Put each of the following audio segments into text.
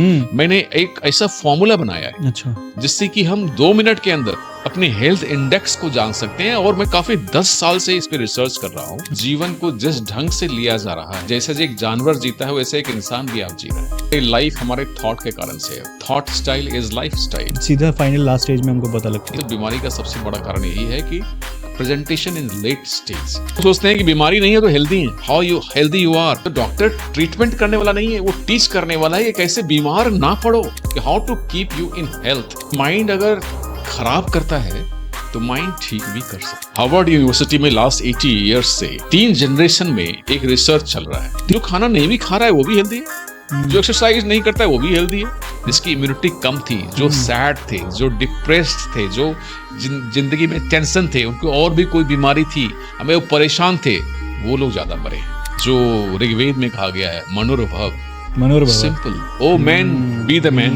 मैंने एक ऐसा फॉर्मूला बनाया है अच्छा। जिससे कि हम 2 मिनट के अंदर अपने हेल्थ इंडेक्स को जान सकते हैं। और मैं काफी 10 साल से इस पे रिसर्च कर रहा हूँ। जीवन को जिस ढंग से लिया जा रहा है, जैसे एक जानवर जीता है वैसे एक इंसान भी आप जी रहे हैं। लाइफ हमारे थॉट के कारण से है। Thought style is life style. सीधा फाइनल लास्ट स्टेज में हमको पता लगता है। तो बीमारी का सबसे बड़ा कारण यही है कि प्रेजेंटेशन इन लेट स्टेज। सोचते हैं कि बीमारी नहीं है तो हेल्दी है। How you healthy you are. तो डॉक्टर ट्रीटमेंट करने वाला नहीं है, वो टीच करने वाला है कि कैसे बीमार ना पड़ो, कि how to keep you in health. Mind अगर खराब करता है तो माइंड ठीक भी कर सकता है। हार्वर्ड यूनिवर्सिटी में लास्ट 80 ईयर्स से 3 जनरेशन में एक रिसर्च चल रहा है। जो खाना नहीं भी खा रहा है वो भी हेल्दी है, जो एक्सरसाइज नहीं करता है वो भी हेल्दी है, जिसकी इम्यूनिटी कम थी, जो सैड थे, जो डिप्रेस्ड थे, जो जिंदगी में टेंशन थे, उनको और भी कोई बीमारी थी, हमें वो परेशान थे, वो लोग ज्यादा मरे। जो ऋग्वेद में कहा गया है मनोरभव, simple. Oh man, be the man.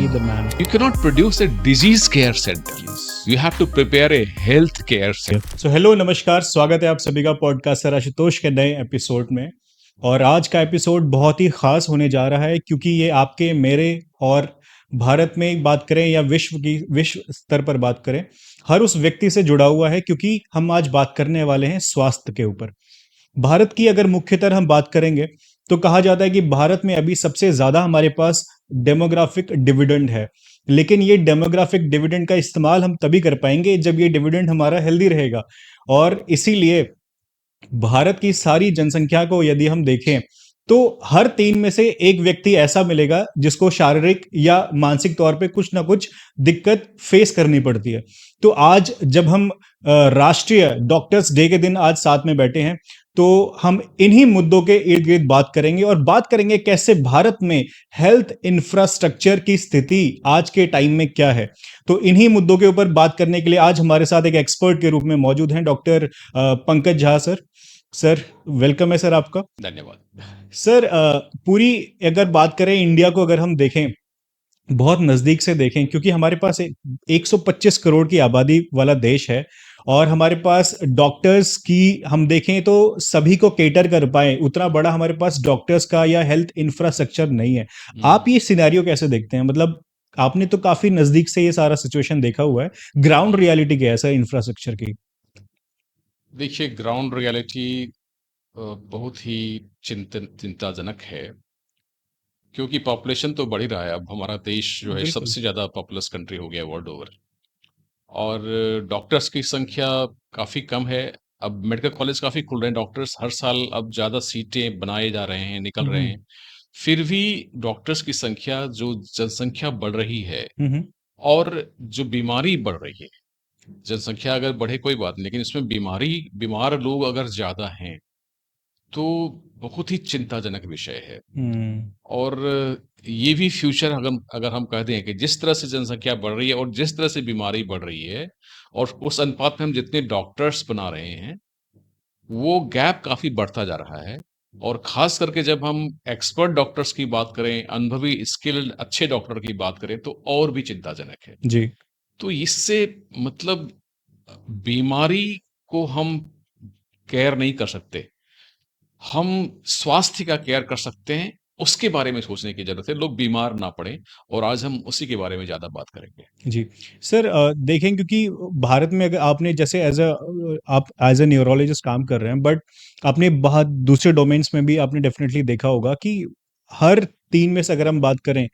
You cannot produce a disease care center. You have to prepare a health care center. So hello, नमस्कार, स्वागत है आप सभी का पॉडकास्टर आशुतोष के नए एपिसोड में। और आज का एपिसोड बहुत ही खास होने जा रहा है क्योंकि ये आपके, मेरे और भारत में बात करें या विश्व स्तर पर बात करें, हर उस व्यक्ति से जुड़ा हुआ है क्योंकि हम आज बात करने वाले हैं स्वास्थ्य के ऊपर। भारत की अगर मुख्यतः हम बात करेंगे तो कहा जाता है कि भारत में अभी सबसे ज्यादा हमारे पास डेमोग्राफिक डिविडेंड है, लेकिन ये डेमोग्राफिक डिविडेंड का इस्तेमाल हम तभी कर पाएंगे जब ये डिविडेंड हमारा हेल्दी रहेगा। और इसीलिए भारत की सारी जनसंख्या को यदि हम देखें तो हर 3 में से एक व्यक्ति ऐसा मिलेगा जिसको शारीरिक या मानसिक तौर पे कुछ ना कुछ दिक्कत फेस करनी पड़ती है। तो आज जब हम राष्ट्रीय डॉक्टर्स डे के दिन आज साथ में बैठे हैं तो हम इन्हीं मुद्दों के इर्द गिर्द बात करेंगे और बात करेंगे कैसे भारत में हेल्थ इंफ्रास्ट्रक्चर की स्थिति आज के टाइम में क्या है। तो इन्हीं मुद्दों के ऊपर बात करने के लिए आज हमारे साथ एक एक्सपर्ट के रूप में मौजूद हैं doctor Pankaj Jha sir. Sir welcome है सर आपका। धन्यवाद सर। पूरी अगर बात करें इंडिया को अगर हम देखें, बहुत नजदीक से देखें, क्योंकि हमारे पास 125 करोड़ की आबादी वाला देश है और हमारे पास डॉक्टर्स की हम देखें तो सभी को केटर कर पाए उतना बड़ा हमारे पास डॉक्टर्स का या हेल्थ इंफ्रास्ट्रक्चर नहीं है। आप ये सिनेरियो कैसे देखते हैं? मतलब आपने तो काफी नजदीक से ये सारा सिचुएशन देखा हुआ है, ग्राउंड रियलिटी क्या है सर इंफ्रास्ट्रक्चर की? देखिए, ग्राउंड रियलिटी बहुत ही चिंताजनक है, क्योंकि पॉपुलेशन तो बढ़ ही रहा है। अब हमारा देश जो है सबसे ज्यादा पॉपुलस कंट्री हो गया वर्ल्ड ओवर, और डॉक्टर्स की संख्या काफी कम है। अब मेडिकल कॉलेज काफी खुल रहे हैं, डॉक्टर्स हर साल अब ज्यादा सीटें बनाए जा रहे हैं, निकल रहे हैं। फिर भी डॉक्टर्स की संख्या, जो जनसंख्या बढ़ रही है और जो बीमारी बढ़ रही है, जनसंख्या अगर बढ़े कोई बात नहीं, लेकिन इसमें बीमार लोग अगर ज्यादा हैं तो बहुत ही चिंताजनक विषय है। और ये भी फ्यूचर अगर हम कह दें कि जिस तरह से जनसंख्या बढ़ रही है और जिस तरह से बीमारी बढ़ रही है, और उस अनुपात में हम जितने डॉक्टर्स बना रहे हैं, वो गैप काफी बढ़ता जा रहा है। और खास करके जब हम एक्सपर्ट डॉक्टर्स की बात करें, अनुभवी स्किल्ड अच्छे डॉक्टर की बात करें, तो और भी चिंताजनक है जी। तो इससे मतलब बीमारी को हम केयर नहीं कर सकते, हम स्वास्थ्य का केयर कर सकते हैं। उसके बारे में सोचने की जरूरत है, लोग बीमार ना पड़े, और आज हम उसी के बारे में ज्यादा बात करेंगे। जी। सर देखें, क्योंकि भारत में अगर आपने जैसे आप एज ए न्यूरोलॉजिस्ट काम कर रहे हैं, बट आपने बहुत दूसरे डोमेन्स में भी आपने डेफिनेटली देखा होगा कि हर 3 में से अगर हम बात करें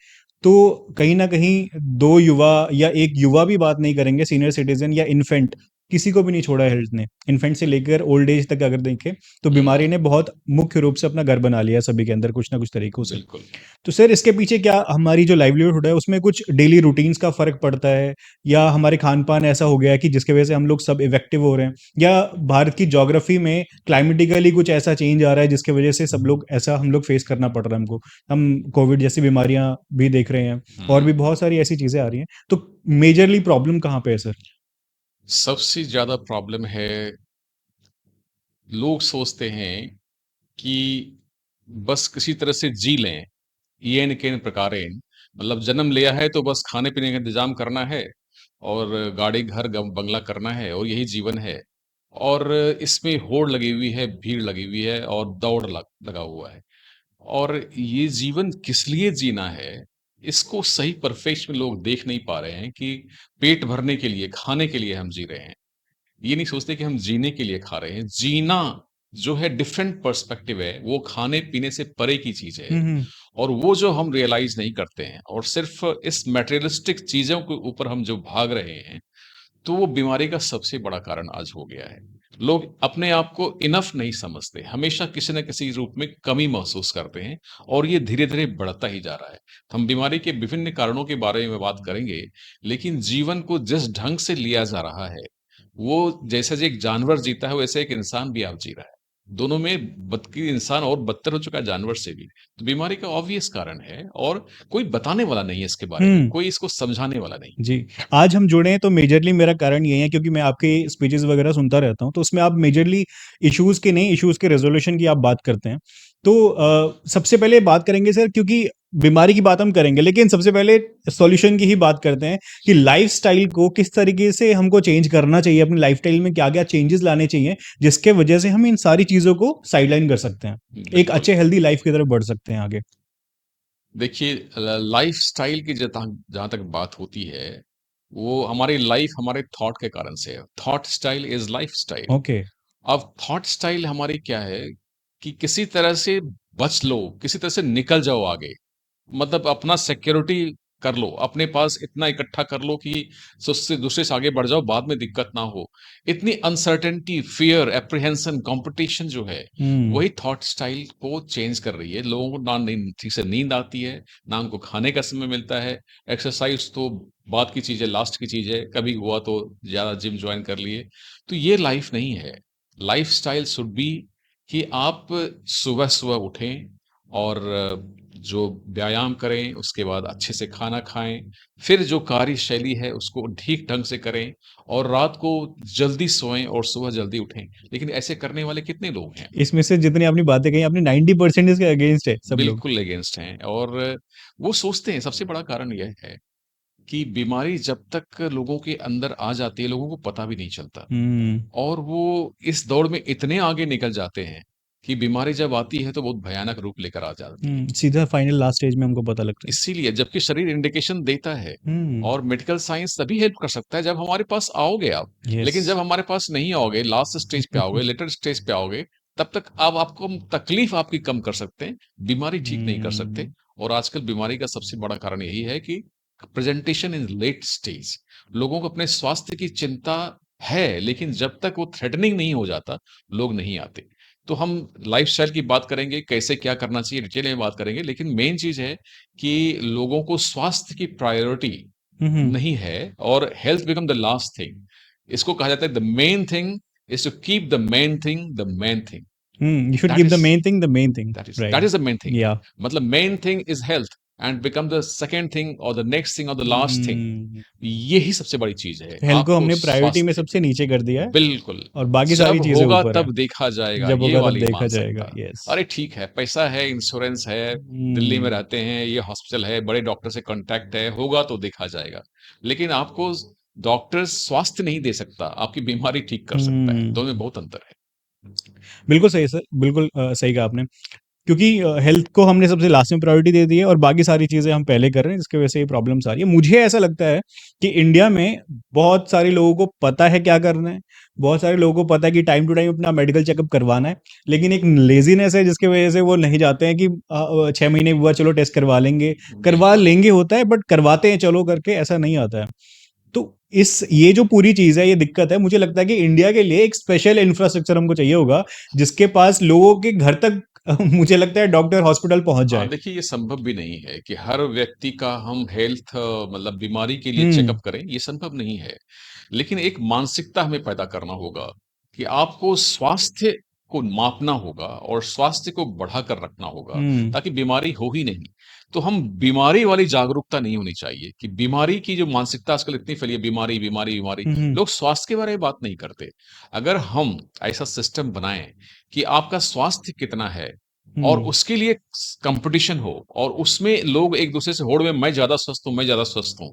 तो कहीं ना कहीं 2 युवा या एक युवा भी बात नहीं करेंगे, सीनियर सिटीजन या इन्फेंट, किसी को भी नहीं छोड़ा है हेल्थ ने। इन्फेंट से लेकर ओल्ड एज तक अगर देखें तो बीमारी ने बहुत मुख्य रूप से अपना घर बना लिया सभी के अंदर कुछ ना कुछ तरीकों से। बिल्कुल। तो सर इसके पीछे क्या हमारी जो लाइवलीहुड है उसमें कुछ डेली रूटीन्स का फर्क पड़ता है, या हमारे खान पान ऐसा हो गया है कि जिसकी वजह से हम लोग सब इफेक्टिव हो रहे हैं, या भारत की ज्योग्राफी में क्लाइमेटिकली कुछ ऐसा चेंज आ रहा है जिसकी वजह से सब लोग ऐसा हम लोग फेस करना पड़ रहा है हमको। हम कोविड जैसी बीमारियां भी देख रहे हैं और भी बहुत सारी ऐसी चीजें आ रही हैं। तो मेजरली प्रॉब्लम कहाँ पे है सर? सबसे ज्यादा प्रॉब्लम है, लोग सोचते हैं कि बस किसी तरह से जी लें, येन केन प्रकारेण, मतलब जन्म लिया है तो बस खाने पीने का इंतजाम करना है और गाड़ी घर बंगला करना है, और यही जीवन है। और इसमें होड़ लगी हुई है, भीड़ लगी हुई है, और दौड़ लगा हुआ है। और ये जीवन किस लिए जीना है, इसको सही परफेक्ट में लोग देख नहीं पा रहे हैं कि पेट भरने के लिए, खाने के लिए हम जी रहे हैं। ये नहीं सोचते कि हम जीने के लिए खा रहे हैं। जीना जो है डिफरेंट पर्सपेक्टिव है, वो खाने-पीने से परे की चीज़ है। हुँ, हुँ। और वो जो हम रियलाइज़ नहीं करते हैं और सिर्फ़ इस मटेरियलिस्टिक चीज़ों के ऊपर हम जो भाग रहे हैं, तो वो बीमारी का सबसे बड़ा कारण आज हो गया है। लोग अपने आप को इनफ नहीं समझते, हमेशा किसी न किसी रूप में कमी महसूस करते हैं और ये धीरे-धीरे बढ़ता ही जा रहा है। हम बीमारी के विभिन्न कारणों के बारे में बात करेंगे, लेकिन जीवन को जिस ढंग से लिया जा रहा है, वो जैसे एक जानवर जीता है, वैसे एक इंसान भी अब जी रहा है। दोनों में बल्कि इंसान और बदतर हो चुका है जानवर से भी। तो बीमारी का ऑब्वियस कारण है और कोई बताने वाला नहीं है इसके बारे में, हुँ। कोई इसको समझाने वाला नहीं। जी, आज हम जुड़े हैं तो मेजरली मेरा कारण यही है क्योंकि मैं आपके स्पीचेज़ वगैरह सुनता रहता हूँ, तो उसमें आप मेजरली इश्यूज़ के नहीं, इश्यूज़ के रेज़ोल्यूशन की आप बात करते हैं। तो सबसे पहले बात करेंगे सर क्योंकि बीमारी की बात हम करेंगे, लेकिन सबसे पहले सॉल्यूशन की ही बात करते हैं कि लाइफ़स्टाइल को किस तरीके से हमको चेंज करना चाहिए, अपनी लाइफ़स्टाइल में क्या-क्या चेंजेज़ लाने चाहिए, जिसके वजह से हम इन सारी चीज़ों को साइडलाइन कर सकते हैं। एक बिल्कुल। अच्छे हेल्दी लाइफ़ की तरफ बढ़ सकते हैं आगे। देखिए लाइफस्टाइल की जहाँ तक बात होती है, वो हमारी लाइफ हमारे थॉट के कारण से है। Thought style is lifestyle. Okay. अब थॉट स्टाइल हमारी क्या है कि किसी तरह से बच लो, किसी तरह से निकल जाओ आगे। मतलब अपना सिक्योरिटी कर लो, अपने पास इतना इकट्ठा कर लो कि उससे दूसरे से आगे बढ़ जाओ, बाद में दिक्कत ना हो। इतनी अनसर्टेनिटी, फियर, एप्रीहेंशन, कॉम्पिटिशन जो है, हुँ, वही थॉट स्टाइल को चेंज कर रही है। लोगों को ना ठीक से नींद आती है, ना उनको खाने का समय मिलता है। एक्सरसाइज़ तो बाद की चीज़ है, लास्ट की चीज़ है, कभी हुआ तो ज़्यादा जिम जॉइन कर लिए। तो ये लाइफ़ नहीं है। लाइफ़स्टाइल शुड बी कि आप सुबह-सुबह उठें और जो व्यायाम करें, उसके बाद अच्छे से खाना खाएँ, फिर जो कार्यशैली है उसको ठीक ढंग से करें और रात को जल्दी सोएँ और सुबह जल्दी उठें। लेकिन ऐसे करने वाले कितने लोग हैं? इसमें से जितनी आपने बातें कही, आपने 90% इसके अगेंस्ट है सब लोग। बिल्कुल अगेंस्ट हैं और वो सोचते हैं सबसे बड़ा कारण यह है कि बीमारी जब तक लोगों के अंदर आ जाती है, लोगों को पता भी नहीं चलता हुँ, और वो इस दौड़ में इतने आगे निकल जाते हैं कि बीमारी जब आती है तो बहुत भयानक रूप लेकर आ जाती है। सीधा फाइनल लास्ट स्टेज में हमको पता लगता है। इसीलिए जबकि शरीर इंडिकेशन देता है हुँ, और मेडिकल साइंस तभी हेल्प कर सकता है जब हमारे पास आओगे आप। यस। लेकिन जब हमारे पास नहीं आओगे, लास्ट स्टेज पे आओगे, लेटर स्टेज पे आओगे, तब तक अब आपको हम तकलीफ आपकी कम कर सकते हैं, बीमारी ठीक नहीं कर सकते। हुँ, और आजकल बीमारी का सबसे बड़ा कारण यही है कि प्रेजेंटेशन इन लेट स्टेज। लोगों को अपने स्वास्थ्य की चिंता है, लेकिन जब तक वो थ्रेटनिंग नहीं हो जाता, लोग नहीं आते। तो हम लाइफ़स्टाइल की बात करेंगे, कैसे क्या करना चाहिए डिटेल में बात करेंगे, लेकिन मेन चीज़ है कि लोगों को स्वास्थ्य की प्रायोरिटी हुँ, हुँ, नहीं है और health become the last thing. इसको कहा जाता है the main thing is to keep the main thing the main thing. You should that give the is main thing, that right. Is the main thing. या मतलब main thing is health and become the second thing और the next thing और the last thing. हुँ, यही सबसे बड़ी चीज़ है, health को आपको हमने प्रायोरिटी में स्वास्थ्य सबसे नीचे कर दिया है बिल्कुल, और बाकी सारी जब चीज़ें होगा ऊपर है। तब देखा जाएगा, जब ये होगा तब वाली देखा जाएगा, मानसिकता। यस। अरे ठीक है, पैसा है, इंश्योरेंस है, दिल्ली में हुँ, रहते हैं, ये हॉस्पिटल है, बड़े डॉक्टर से कॉन्टैक्ट है, होगा तो देखा जाएगा। लेकिन आपको डॉक्टर स्वास्थ्य नहीं दे सकता, आपकी बीमारी ठीक कर सकता है, हुँ। दोनों में बहुत अंतर है। बिल्कुल सही सर, बिल्कुल सही कहा आपने। क्योंकि हेल्थ को हमने सबसे लास्ट में प्रायोरिटी दे दी है और बाकी सारी चीज़ें हम पहले कर रहे हैं जिसकी वजह से ये प्रॉब्लम्स आ रही है। मुझे ऐसा लगता है कि इंडिया में बहुत सारे लोगों को पता है क्या करना है, बहुत सारे लोगों को पता है कि टाइम टू टाइम अपना मेडिकल चेकअप करवाना है, लेकिन एक लेज़ीनेस है जिसकी वजह से वो नहीं जाते हैं कि 6 महीने हुआ चलो टेस्ट करवा बिल्कुल। लेंगे होता है बट करवाते हैं चलो करके ऐसा नहीं आता है। तो इस ये जो पूरी चीज़ है, ये दिक्कत है, मुझे लगता है कि इंडिया के लिए एक स्पेशल इंफ्रास्ट्रक्चर हमको चाहिए होगा, जिसके पास लोगों के घर तक मुझे लगता है डॉक्टर हॉस्पिटल पहुँच हाँ, जाए। देखिए ये संभव भी नहीं है कि हर व्यक्ति का हम हेल्थ मतलब बीमारी के लिए हुँ, चेकअप करें, ये संभव नहीं है। लेकिन एक मानसिकता हमें पैदा करना होगा कि आपको स्वास्थ्य को मापना होगा और स्वास्थ्य को बढ़ाकर रखना होगा, हुँ, ताकि बीमारी हो ही नहीं। तो हम बीमारी वाली जागरूकता नहीं होनी चाहिए कि बीमारी की जो मानसिकता आजकल इतनी फैली है, बीमारी, बीमारी, बीमारी। हुँ, हुँ, लोग स्वास्थ्य के बारे में बात नहीं करते। अगर हम ऐसा सिस्टम बनाएँ कि आपका स्वास्थ्य कितना है और हुँ, उसके लिए कंपटीशन हो और उसमें लोग एक-दूसरे से होड़ में मैं ज़्यादा स्वस्थ हूँ, मैं ज़्यादा स्वस्थ हूँ,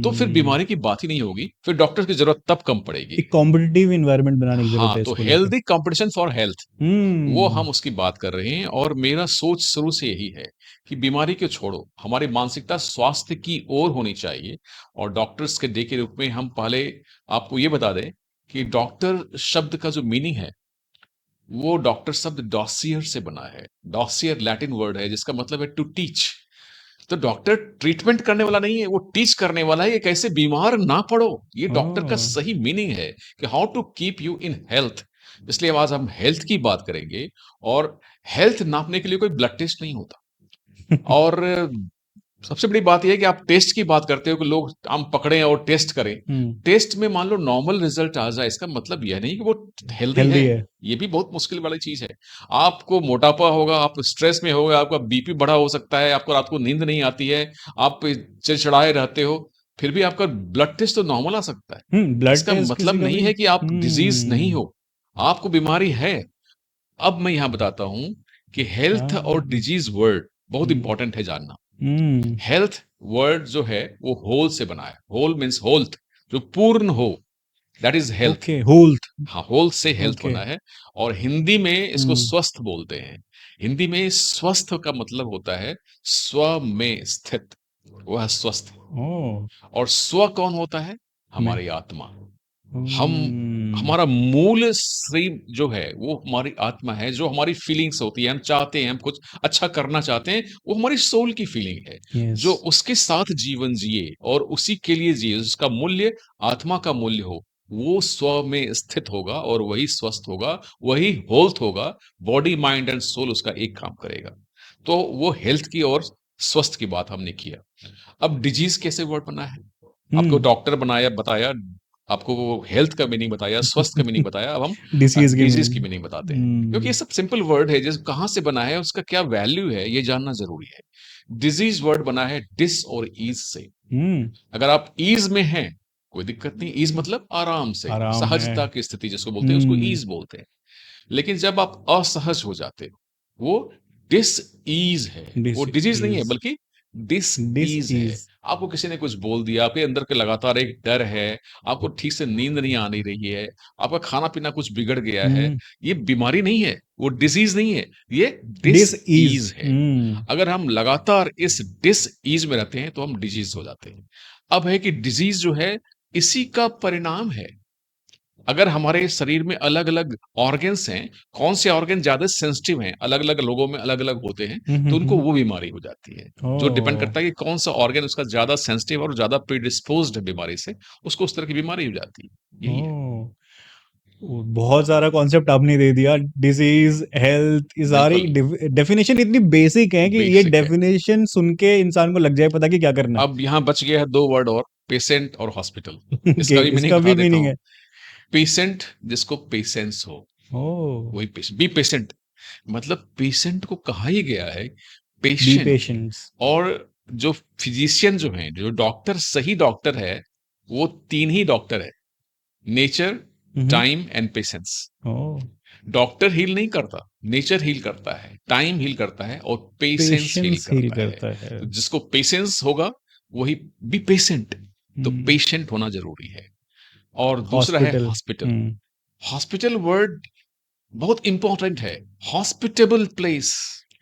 तो फिर हुँ। बीमारी की बात ही नहीं होगी, फिर डॉक्टर की ज़रूरत तब कम पड़ेगी। एक कॉम्पिटिटिव एनवायरनमेंट बनाने की ज़रूरत हाँ, है तो इसको लेके। हेल्दी कंपटीशन फॉर हेल्थ वो हुँ, हम उसकी बात कर रहे हैं और मेरा सोच शुरू से यही है कि बीमारी को छोड़ो, हमारी मानसिकता स्वास्थ्य की ओर होनी चाहिए। और डॉक्टर्स के डे के रूप में हम पहले आपको ये बता दें कि डॉक्टर शब्द का जो मीनिंग है, वो डॉक्टर शब्द डॉसियर से बना है। डॉसियर लैटिन वर्ड है जिसका मतलब है टू टीच। तो डॉक्टर ट्रीटमेंट करने वाला नहीं है, वो टीच करने वाला है, ये कैसे बीमार ना पड़ो। ये डॉक्टर का ओह! सही मीनिंग है कि how to keep you in health. इसलिए आज हम हेल्थ की बात करेंगे। और हेल्थ नापने के लिए कोई ब्लड टेस्ट नहीं होता। और सबसे बड़ी बात ये है कि आप टेस्ट की बात करते हो कि लोग हम पकड़ें और टेस्ट करें। हुँ, टेस्ट में मान लो नॉर्मल रिजल्ट आ जाए, इसका मतलब यह नहीं कि वो हेल्दी है। हेल्दी है। ये भी बहुत मुश्किल वाली चीज है। आपको मोटापा होगा, आप स्ट्रेस में होगा, आपका बीपी बढ़ा हो सकता है, आपको रात को नींद नहीं आती है, आप चिड़चिड़ाए रहते हो, फिर भी आपका ब्लड टेस्ट तो नॉर्मल आ सकता है। ब्लड इसका टेस्ट किसी मतलब का नहीं भी है कि आप डिजीज नहीं हुँ, हो, आपको बीमारी है। अब मैं यहां बताता हूं कि हेल्थ और हाँ, डिजीज वर्ड बहुत हुँ, इंपॉर्टेंट है जानना। हुँ, हेल्थ वर्ड जो है वो होल से बना है। होल मीन्स होल्थ, जो पूर्ण हो, that is health. Okay, health, हाँ, होल से हेल्थ ओके, बना है। और हिंदी में इसको हुँ, स्वस्थ बोलते हैं। हिंदी में स्वस्थ का मतलब होता है स्व में स्थित, वह स्वस्थ। ओह! और स्व कौन होता है? मैं हमारी आत्मा। हम हुँ, हमारा मूल शरीर जो है वो हमारी आत्मा है, जो हमारी फीलिंग्स होती है, हम चाहते हैं, हम कुछ अच्छा करना चाहते हैं, वो हमारी सोल की फीलिंग है। यस, जो उसके साथ जीवन जिए और उसी के लिए जिए, उसका मूल्य आत्मा का मूल्य हो, वो स्व में स्थित होगा और वही स्वस्थ होगा, वही हेल्थ होगा। बॉडी माइंड एंड सोल उसका एक काम करेगा। तो वो हेल्थ की और स्वस्थ की बात हमने किया। अब डिजीज कैसे वर्ड बना है? आपको हुँ, डॉक्टर बनाया, बताया, आपको वो हेल्थ का मीनिंग बताया, स्वस्थ का मीनिंग बताया। अब हम डिसीज़ की डिजीज मीनिंग, की मीनिंग बताते हैं, क्योंकि ये सब सिंपल वर्ड है। जैसे कहाँ से बना है, उसका क्या वैल्यू है, ये जानना जरूरी है। डिजीज वर्ड बना है डिस और ईज से। हुँ, अगर आप ईज में हैं, कोई दिक्कत नहीं। ईज मतलब आराम से, आराम है, सहजता की स्थिति जिसको बोलते हैं, उसको हुँ, ईज बोलते हैं। लेकिन जब आप असहज हो जाते हो, वो डिस ईज है। वो डिजीज नहीं है, डिसीज़, बल्कि डिस ईज है। डिसीज़, आपको किसी ने कुछ बोल दिया, आपके अंदर के लगातार एक डर है, आपको ठीक से नींद नहीं आने रही है, आपका खाना पीना कुछ बिगड़ गया है। हुँ, ये बीमारी नहीं है, वो डिजीज नहीं है, ये डिस डिसीज़, ईज है। अगर हम लगातार इस डिस ईज में रहते हैं तो हम डिजीज हो जाते हैं। अब है कि डिजीज जो है, इसी का परिणाम है। अगर हमारे शरीर में अलग-अलग ऑर्गन्स हैं, कौन से ऑर्गन ज़्यादा सेंसिटिव हैं, अलग-अलग लोगों में अलग-अलग होते हैं, हुँ, तो हुँ, उनको हुँ, वो बीमारी हो जाती है। जो डिपेंड ओह! करता है कि कौन-सा ऑर्गन उसका ज़्यादा सेंसिटिव और ज़्यादा प्रिडिस्पोज़्ड है बीमारी से, उसको उस तरह की बीमारी हो जाती है। यही है। ओह! बहुत सारा कॉन्सेप्ट आपने दे दिया, डिसीज़, हेल्थ, ये सारी बिल्कुल, डेफिनेशन इतनी बेसिक हैं कि ये बेसिक है। डेफिनेशन सुन के इंसान को लग जाए पता कि क्या करना अब यहाँ बच गया है 2 वर्ड और, पेशेंट और हॉस्पिटल। है। कि इसका भी मीनिंग इसका बता भी देता मीनिंग हूँ। है। पेशेंट जिसको पेशेंस हो, ओह! वही बी पेशेंट। मतलब पेशेंट को कहा ही गया है बी पेशेंट। पेशेंस। और जो फिजिशियन जो हैं, जो डॉक्टर सही डॉक्टर है, वो 3 ही डॉक्टर है, नेचर, हुँ, हुँ। Time and patience. Oh! Doctor heal नहीं करता, नेचर हील करता है, टाइम हील करता है और पेशेंस हील पेशेंस हील करता है। करता है। तो जिसको पेशेंस होगा, वही बी पेशेंट। तो हुँ, पेशेंट होना ज़रूरी है। और दूसरा है हॉस्पिटल। हॉस्पिटल। हुँ, हॉस्पिटल वर्ड बहुत इंपॉर्टेंट है। हॉस्पिटेबल प्लेस,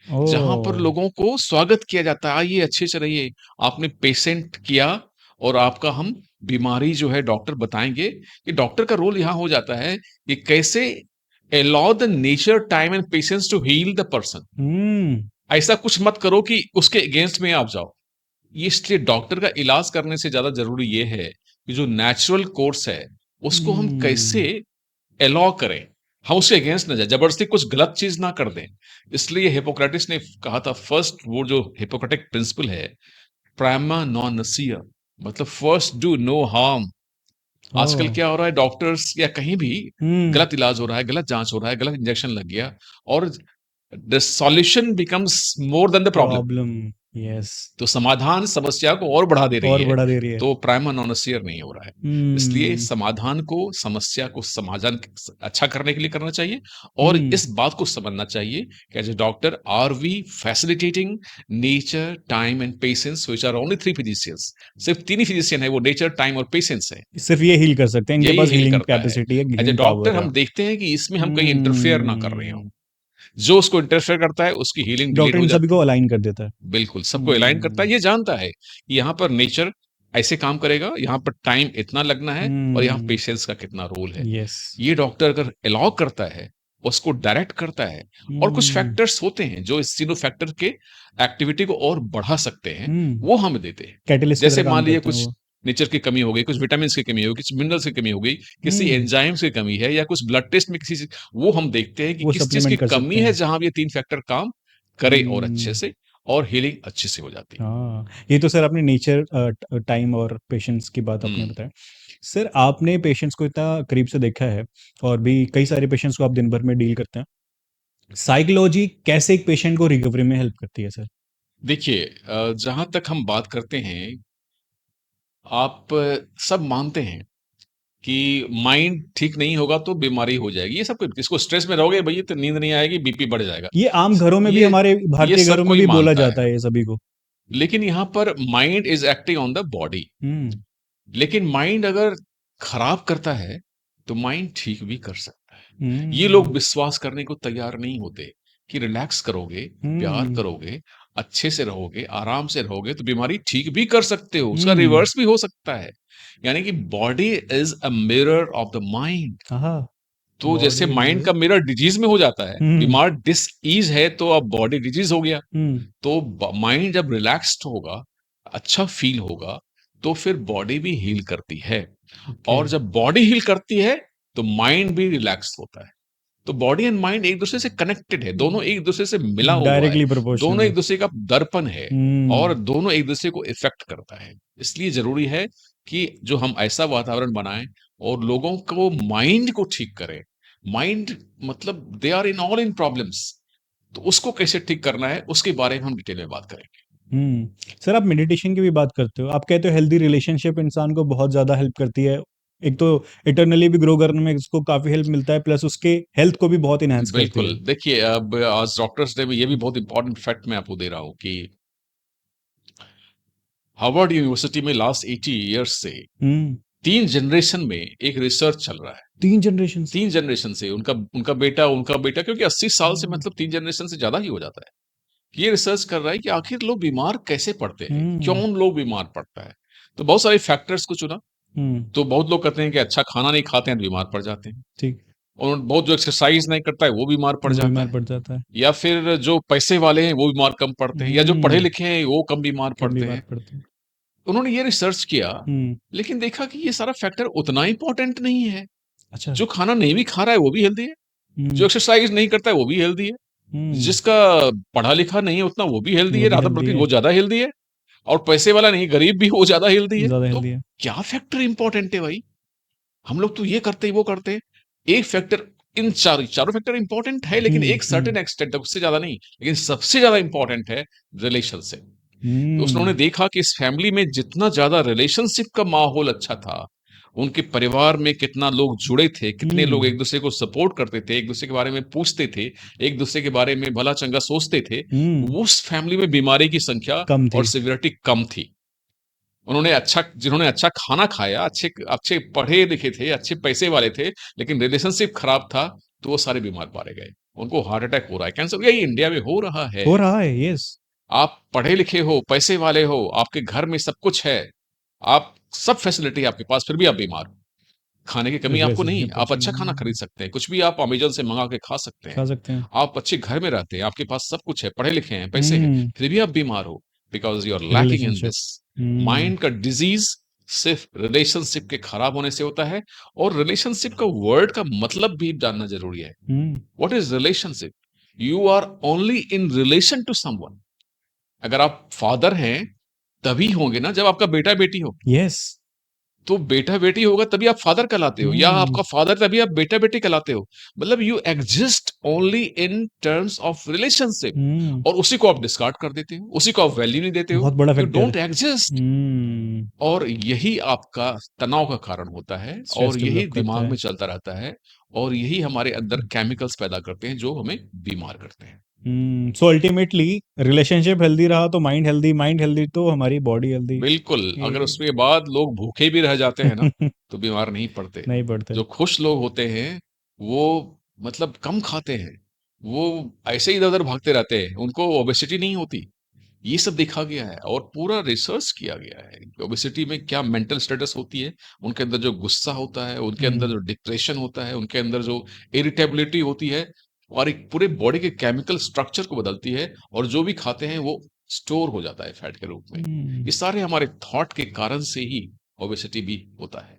जहां पर ओह! लोगों को स्वागत किया जाता है, आइए अच्छे से रहिए। आपने पेशेंट किया और आपका हम बीमारी जो है डॉक्टर बताएंगे कि डॉक्टर का रोल यहां हो जाता है कि कैसे allow the nature time and patience to heal the person. हुँ, ऐसा कुछ मत करो कि उसके अगेंस्ट में आप जाओ। ये इसलिए डॉक्टर का इलाज करने से ज्यादा जरूरी ये है कि जो नेचुरल कोर्स है उसको हम कैसे हुँ। अलाउ करें, हम उसके अगेंस्ट ना जाए, जबरदस्ती कुछ गलत चीज ना कर दें। इसलिए हिपोक्रेटिस ने कहा था, फर्स्ट वो जो हिपोक्रेटिक प्रिंसिपल है, प्राइमा नॉन नसिया, मतलब फर्स्ट डू नो हार्म। आजकल ओह! क्या हो रहा है, डॉक्टर्स या कहीं भी हुँ, गलत इलाज हो रहा है, गलत जांच हो रहा है, गलत इंजेक्शन लग गया और the solution becomes more than the problem. Problem, yes, तो समाधान समस्या को और बढ़ा दे रही और है। बढ़ा दे रही है। तो प्राइमा नॉनसियर नहीं हो रहा है। इसलिए हुँ, समाधान को, समस्या को समाधान अच्छा करने के लिए करना चाहिए। और हुँ, इस बात को समझना चाहिए कि as a doctor are we facilitating nature time and patience, which are only 3 physicians. सिर्फ 3 ही फिजिशियन है, वो नेचर टाइम और पेशेंस है। सिर्फ़ ये हील कर सकते हैं, इनके यही पास हील हीलिंग करता है। कैपेसिटी है, as a healing doctor power है। हम देखते हैं कि इसमें हम कहीं इंटरफेयर ना कर रहे हो। हुँ, जो उसको इंटरफेयर करता है उसकी हीलिंग डिलीट डॉक्टर हो इन सभी जाती को है। अलाइन कर देता है। बिल्कुल, सबको अलाइन करता है, ये जानता है कि यहाँ पर नेचर ऐसे काम करेगा, यहाँ पर टाइम इतना लगना है और यहाँ पेशेंस का कितना रोल है। यस। ये डॉक्टर अगर अलाउ करता है, उसको डायरेक्ट करता है, और कुछ फैक्टर्स होते हैं जो इस तीनों फैक्टर के एक्टिविटी को और बढ़ा सकते हैं, वो हमें देते हैं। कैटलिस्ट की जैसे तरह मान काम लीजिए करते हैं कुछ वो। नेचर की कमी हो गई, कुछ विटामिन्स की कमी हो गई, कुछ मिनरल्स की कमी हो गई, किसी एंजाइम्स की कमी है, या कुछ ब्लड टेस्ट में किसी चीज़, वो हम देखते हैं कि वो किस चीज़ की सप्लीमेंट कर कमी सकते है हैं। जहाँ ये 3 फैक्टर काम करे और अच्छे से, और हीलिंग अच्छे से हो जाती है। हाँ, ये तो सर आपने नेचर, टाइम और पेशेंस की बात आपने हुँ। बताया। सर आपने पेशेंट्स को इतना करीब से देखा है और भी कई सारे पेशेंट्स को आप दिन भर में डील करते हैं। साइकोलॉजी कैसे एक पेशेंट को रिकवरी में हेल्प करती है सर? देखिए, जहाँ तक हम बात करते हैं, आप सब मानते हैं कि माइंड ठीक नहीं होगा तो बीमारी हो जाएगी। ये सब कोई, इसको स्ट्रेस में रहोगे भई तो नींद नहीं आएगी, बीपी बढ़ जाएगा। ये आम घरों में भी, ये हमारे ये भारतीय सब घरों में कोई भी बोला मानता है। जाता है ये सभी को। लेकिन यहाँ पर mind is acting on the body. हुँ, लेकिन माइंड अगर खराब करता है, तो माइंड ठीक भी कर सकता है। ये लोग हुँ, विश्वास करने को तैयार नहीं होते कि रिलैक्स करोगे, प्यार हुँ, करोगे, अच्छे से रहोगे, आराम से रहोगे, तो बीमारी ठीक भी कर सकते हो, उसका हुँ, रिवर्स भी हो सकता है। यानी कि body is a mirror of the mind. आहा! तो जैसे बॉडी माइंड इज़ का मिरर डिजीज़ में हो जाता है, हुँ, बीमार डिस-ईज़ है तो अब बॉडी डिजीज़ हो गया। हुँ, तो माइंड जब रिलैक्स्ड होगा, अच्छा फील होगा, तो फिर बॉडी भी हील करती है, ओके। और जब बॉडी हील करती है तो माइंड भी रिलैक्स होता है। तो बॉडी एंड माइंड एक दूसरे से कनेक्टेड है, दोनों एक दूसरे से मिला हुआ है, डायरेक्टली दोनों प्रोपोर्शनल है। एक दूसरे का दर्पण है, और हुँ, दोनों एक दूसरे को इफेक्ट करता है। इसलिए जरूरी है कि जो हम ऐसा वातावरण बनाएं और लोगों को माइंड को ठीक करें। माइंड मतलब they are in all in problems, तो उसको कैसे ठीक करना है उसके बारे में हम डिटेल में बात करेंगे। हुँ। सर आप मेडिटेशन की भी बात करते हो। आप कहते हो हेल्दी रिलेशनशिप इंसान को बहुत ज़्यादा हेल्प करती है। एक तो इटर्नली भी ग्रो करने में उसको काफ़ी हेल्प मिलता है, प्लस उसके हेल्थ को भी बहुत एनहांस करती बिल्कुल, है। देखिए अब आज डॉक्टर्स डे में ये भी बहुत इंपॉर्टेंट फैक्ट मैं आपको दे रहा हूँ कि हार्वर्ड यूनिवर्सिटी में लास्ट 80 इयर्स से हुँ, 3 जनरेशन में एक रिसर्च चल रहा है। 3 जनरेशंस। 3 जनरेशन से उनका उनका बेटा, क्योंकि 80 साल से हुँ, मतलब 3 जनरेशन से ज़्यादा ही हो जाता है। ये रिसर्च कर रहा है कि आखिर लोग बीमार कैसे पड़ते हैं? हुँ, क्यों लोग बीमार पड़ता है? तो बहुत सारे फैक्टर्स को चुना। हुँ, तो बहुत लोग कहते हैं कि अच्छा खाना नहीं खाते हैं तो बीमार पड़ जाते हैं। ठीक। और बहुत जो एक्सरसाइज नहीं करता है वो बीमार पड़ वो जाता बीमार है। पड़ जाता है। या फिर जो पैसे वाले हैं वो बीमार कम पड़ते हैं, या जो पढ़े हुँ, लिखे हैं वो कम बीमार कम पड़ते बीमार हैं। पड़ते हैं। उन्होंने ये रिसर्च किया, हुँ, लेकिन देखा कि ये सारा फैक्टर उतना इम्पोर्टेंट नहीं है। अच्छा। जो खाना नहीं भी खा रहा है वो भी हेल्दी है, जो हुँ, एक्सरसाइज नहीं करता है वो भी हेल्दी है, हुँ, जिसका पढ़ा लिखा नहीं है उतना वो भी हेल्दी वो है, भी रादर हेल्दी बल्कि है, वो ज़्यादा हेल्दी है, और पैसे वाला नहीं, गरीब भी वो ज़्यादा हेल्दी है। ज़्यादा तो हेल्दी है। क्या फैक्टर इम्पोर्टेंट है भाई? हम लोग तो ये करते हैं, वो करते हैं। एक फैक्टर, इन चारों फैक्टर इम्पोर्टेंट है, लेकिन हुँ, एक हुँ, सर्टेन एक्सटेंट तक, उससे ज़्यादा नहीं। लेकिन सबसे ज़्यादा इम्पोर्टेंट है रिलेशनशिप। तो उन्होंने हुँ, देखा कि इस फैमिली में जितना ज़्यादा रिलेशनशिप का माहौल अच्छा था, उनके परिवार में कितना लोग जुड़े थे, कितने लोग हुँ, एक-दूसरे को सपोर्ट करते थे, एक-दूसरे के बारे में पूछते थे, एक-दूसरे के बारे में भला-चंगा सोचते थे, हुँ, उस फैमिली में बीमारी की संख्या कम और थी। सिवियरिटी कम थी। जिन्होंने अच्छा खाना खाया, अच्छे अच्छे पढ़े-लिखे थे, अच्छे पैसे वाले थे, लेकिन रिलेशनशिप खराब था, तो वो सारे बीमार पाए गए। उनको हार्ट अटैक हो रहा है, कैंसर, यही इंडिया में हो रहा है। हो रहा है, येस। आप पढ़े-लिखे हो, पैसे वाले हो, आपके घर में सब कुछ है, आप सब फैसिलिटी है आपके पास, फिर भी आप बीमार हो। खाने की कमी आपको नहीं है, रिलेशनशिप आप अच्छी अच्छा खाना नहीं खरीद है, सकते हैं, कुछ भी आप अमेज़न से मँगा के खा सकते हैं। खा सकते हैं। आप अच्छे घर में रहते हैं, आपके पास सब कुछ है, पढ़े-लिखे हैं, पैसे हैं, हुँ, फिर भी आप बीमार हो, because you are lacking in relationship. This. हुँ, माइंड का डिज़ीज़ सिर्फ़ रिलेशनशिप के खराब होने से होता है, और रिलेशनशिप का वर्ड का मतलब भी जानना ज़रूरी है। हुँ, what is relationship? You are only in relation to someone. अगर आप फादर हैं, तभी होंगे ना जब आपका बेटा-बेटी हो। येस। तो बेटा-बेटी होगा तभी आप फादर कहलाते हो, या हुँ, आपका फादर तभी आप बेटा-बेटी कहलाते हो। मतलब you exist only in terms of relationship, हुँ, और उसी को आप डिस्कार्ड कर देते हो, उसी को आप वैल्यू नहीं देते हो। बहुत बड़ा यू फैक्टर है। डोंट एक्जिस्ट, हुँ, और यही आपका तनाव का कारण होता है, स्ट्रेस और यही डेवलप करता दिमाग है। में चलता रहता है, और यही हमारे अंदर केमिकल्स पैदा करते हैं जो हमें बीमार करते हैं। सो अल्टीमेटली रिलेशनशिप हेल्दी रहा तो माइंड हेल्दी तो हमारी बॉडी हेल्दी। बिल्कुल, अगर ये उसके बाद लोग भूखे भी रह जाते हैं ना, तो बीमार नहीं पड़ते। नहीं पड़ते। जो खुश लोग होते हैं, वो मतलब कम खाते हैं, वो ऐसे ही इधर-उधर भागते रहते हैं, उनको ओबेसिटी नहीं होती। ये सब देखा गया है और पूरा रिसर्च किया गया है कि ओबेसिटी में क्या मेंटल स्टेटस होती है, उनके अंदर जो गुस्सा होता है, उनके अंदर जो डिप्रेशन होता है, उनके अंदर जो इरिटेबिलिटी होती है और एक पूरे बॉडी के केमिकल स्ट्रक्चर को बदलती है और जो भी खाते हैं वो स्टोर हो जाता है फैट के रूप में। ये सारे हमारे थॉट के कारण से ही ओबेसिटी भी होता है।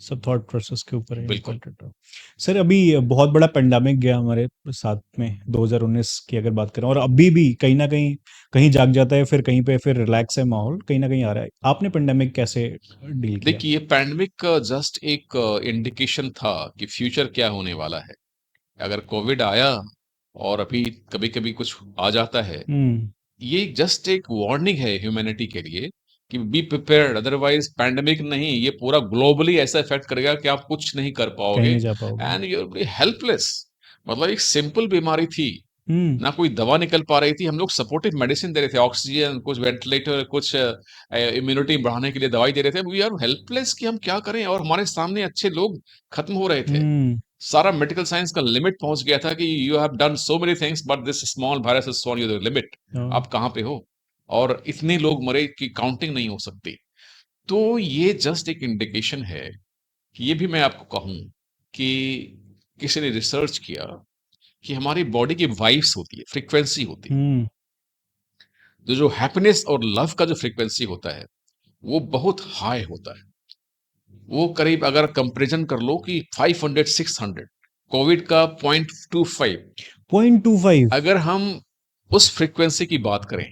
सब थॉट प्रोसेस के ऊपर है बिल्कुल। इम्पोर्टेंट। सर अभी बहुत बड़ा पेंडेमिक गया हमारे साथ में 2019 की अगर बात करें, और अभी भी कहीं ना कहीं कहीं जाग जाता है, फिर कहीं पे फिर रिलैक्स है माहौल, कहीं ना कहीं आ रहा है। आपने पेंडेमिक कैसे डील किया? देखिए, पैंडेमिक जस्ट एक इंडिकेशन था कि फ्यूचर क्या होने वाला है। अगर कोविड आया और अभी कभी-कभी कुछ आ जाता है, हम्म। ये जस्ट एक वार्निंग है ह्यूमैनिटी के लिए कि बी प्रिपेयर्ड, अदरवाइज पैंडेमिक नहीं, ये पूरा ग्लोबली ऐसा इफेक्ट करेगा कि आप कुछ नहीं कर कहीं पाओगे नहीं जा पाओगे। And you will be helpless. मतलब एक सिंपल बीमारी थी, हम्म। ना कोई दवा निकल पा रही थी, हम लोग सपोर्टिव मेडिसिन दे रहे थे, ऑक्सीजन, कुछ वेंटिलेटर, कुछ इम्यूनिटी बढ़ाने के लिए दवाई दे रहे थे। वी आर हेल्पलेस कि हम क्या करें, और हमारे सामने अच्छे लोग खत्म हो रहे थे। हम्म। सारा मेडिकल साइंस का लिमिट पहुंच गया था कि you have done so many things but this small virus has shown you the limit. हाँ। आप कहाँ पे हो, और इतने लोग मरे कि काउंटिंग नहीं हो सकती। तो ये जस्ट एक इंडिकेशन है कि ये भी मैं आपको कहूं कि किसी ने रिसर्च किया कि हमारी बॉडी की वाइब्स होती है, फ्रीक्वेंसी होती है, हम्म। जो हैप्पीनेस और लव का जो फ्रीक्वेंसी होता है वो बहुत हाई होता है। वो करीब अगर कंपैरिजन कर लो कि 500 600, कोविड का 0.25, 0.25। अगर हम उस फ्रीक्वेंसी की बात करें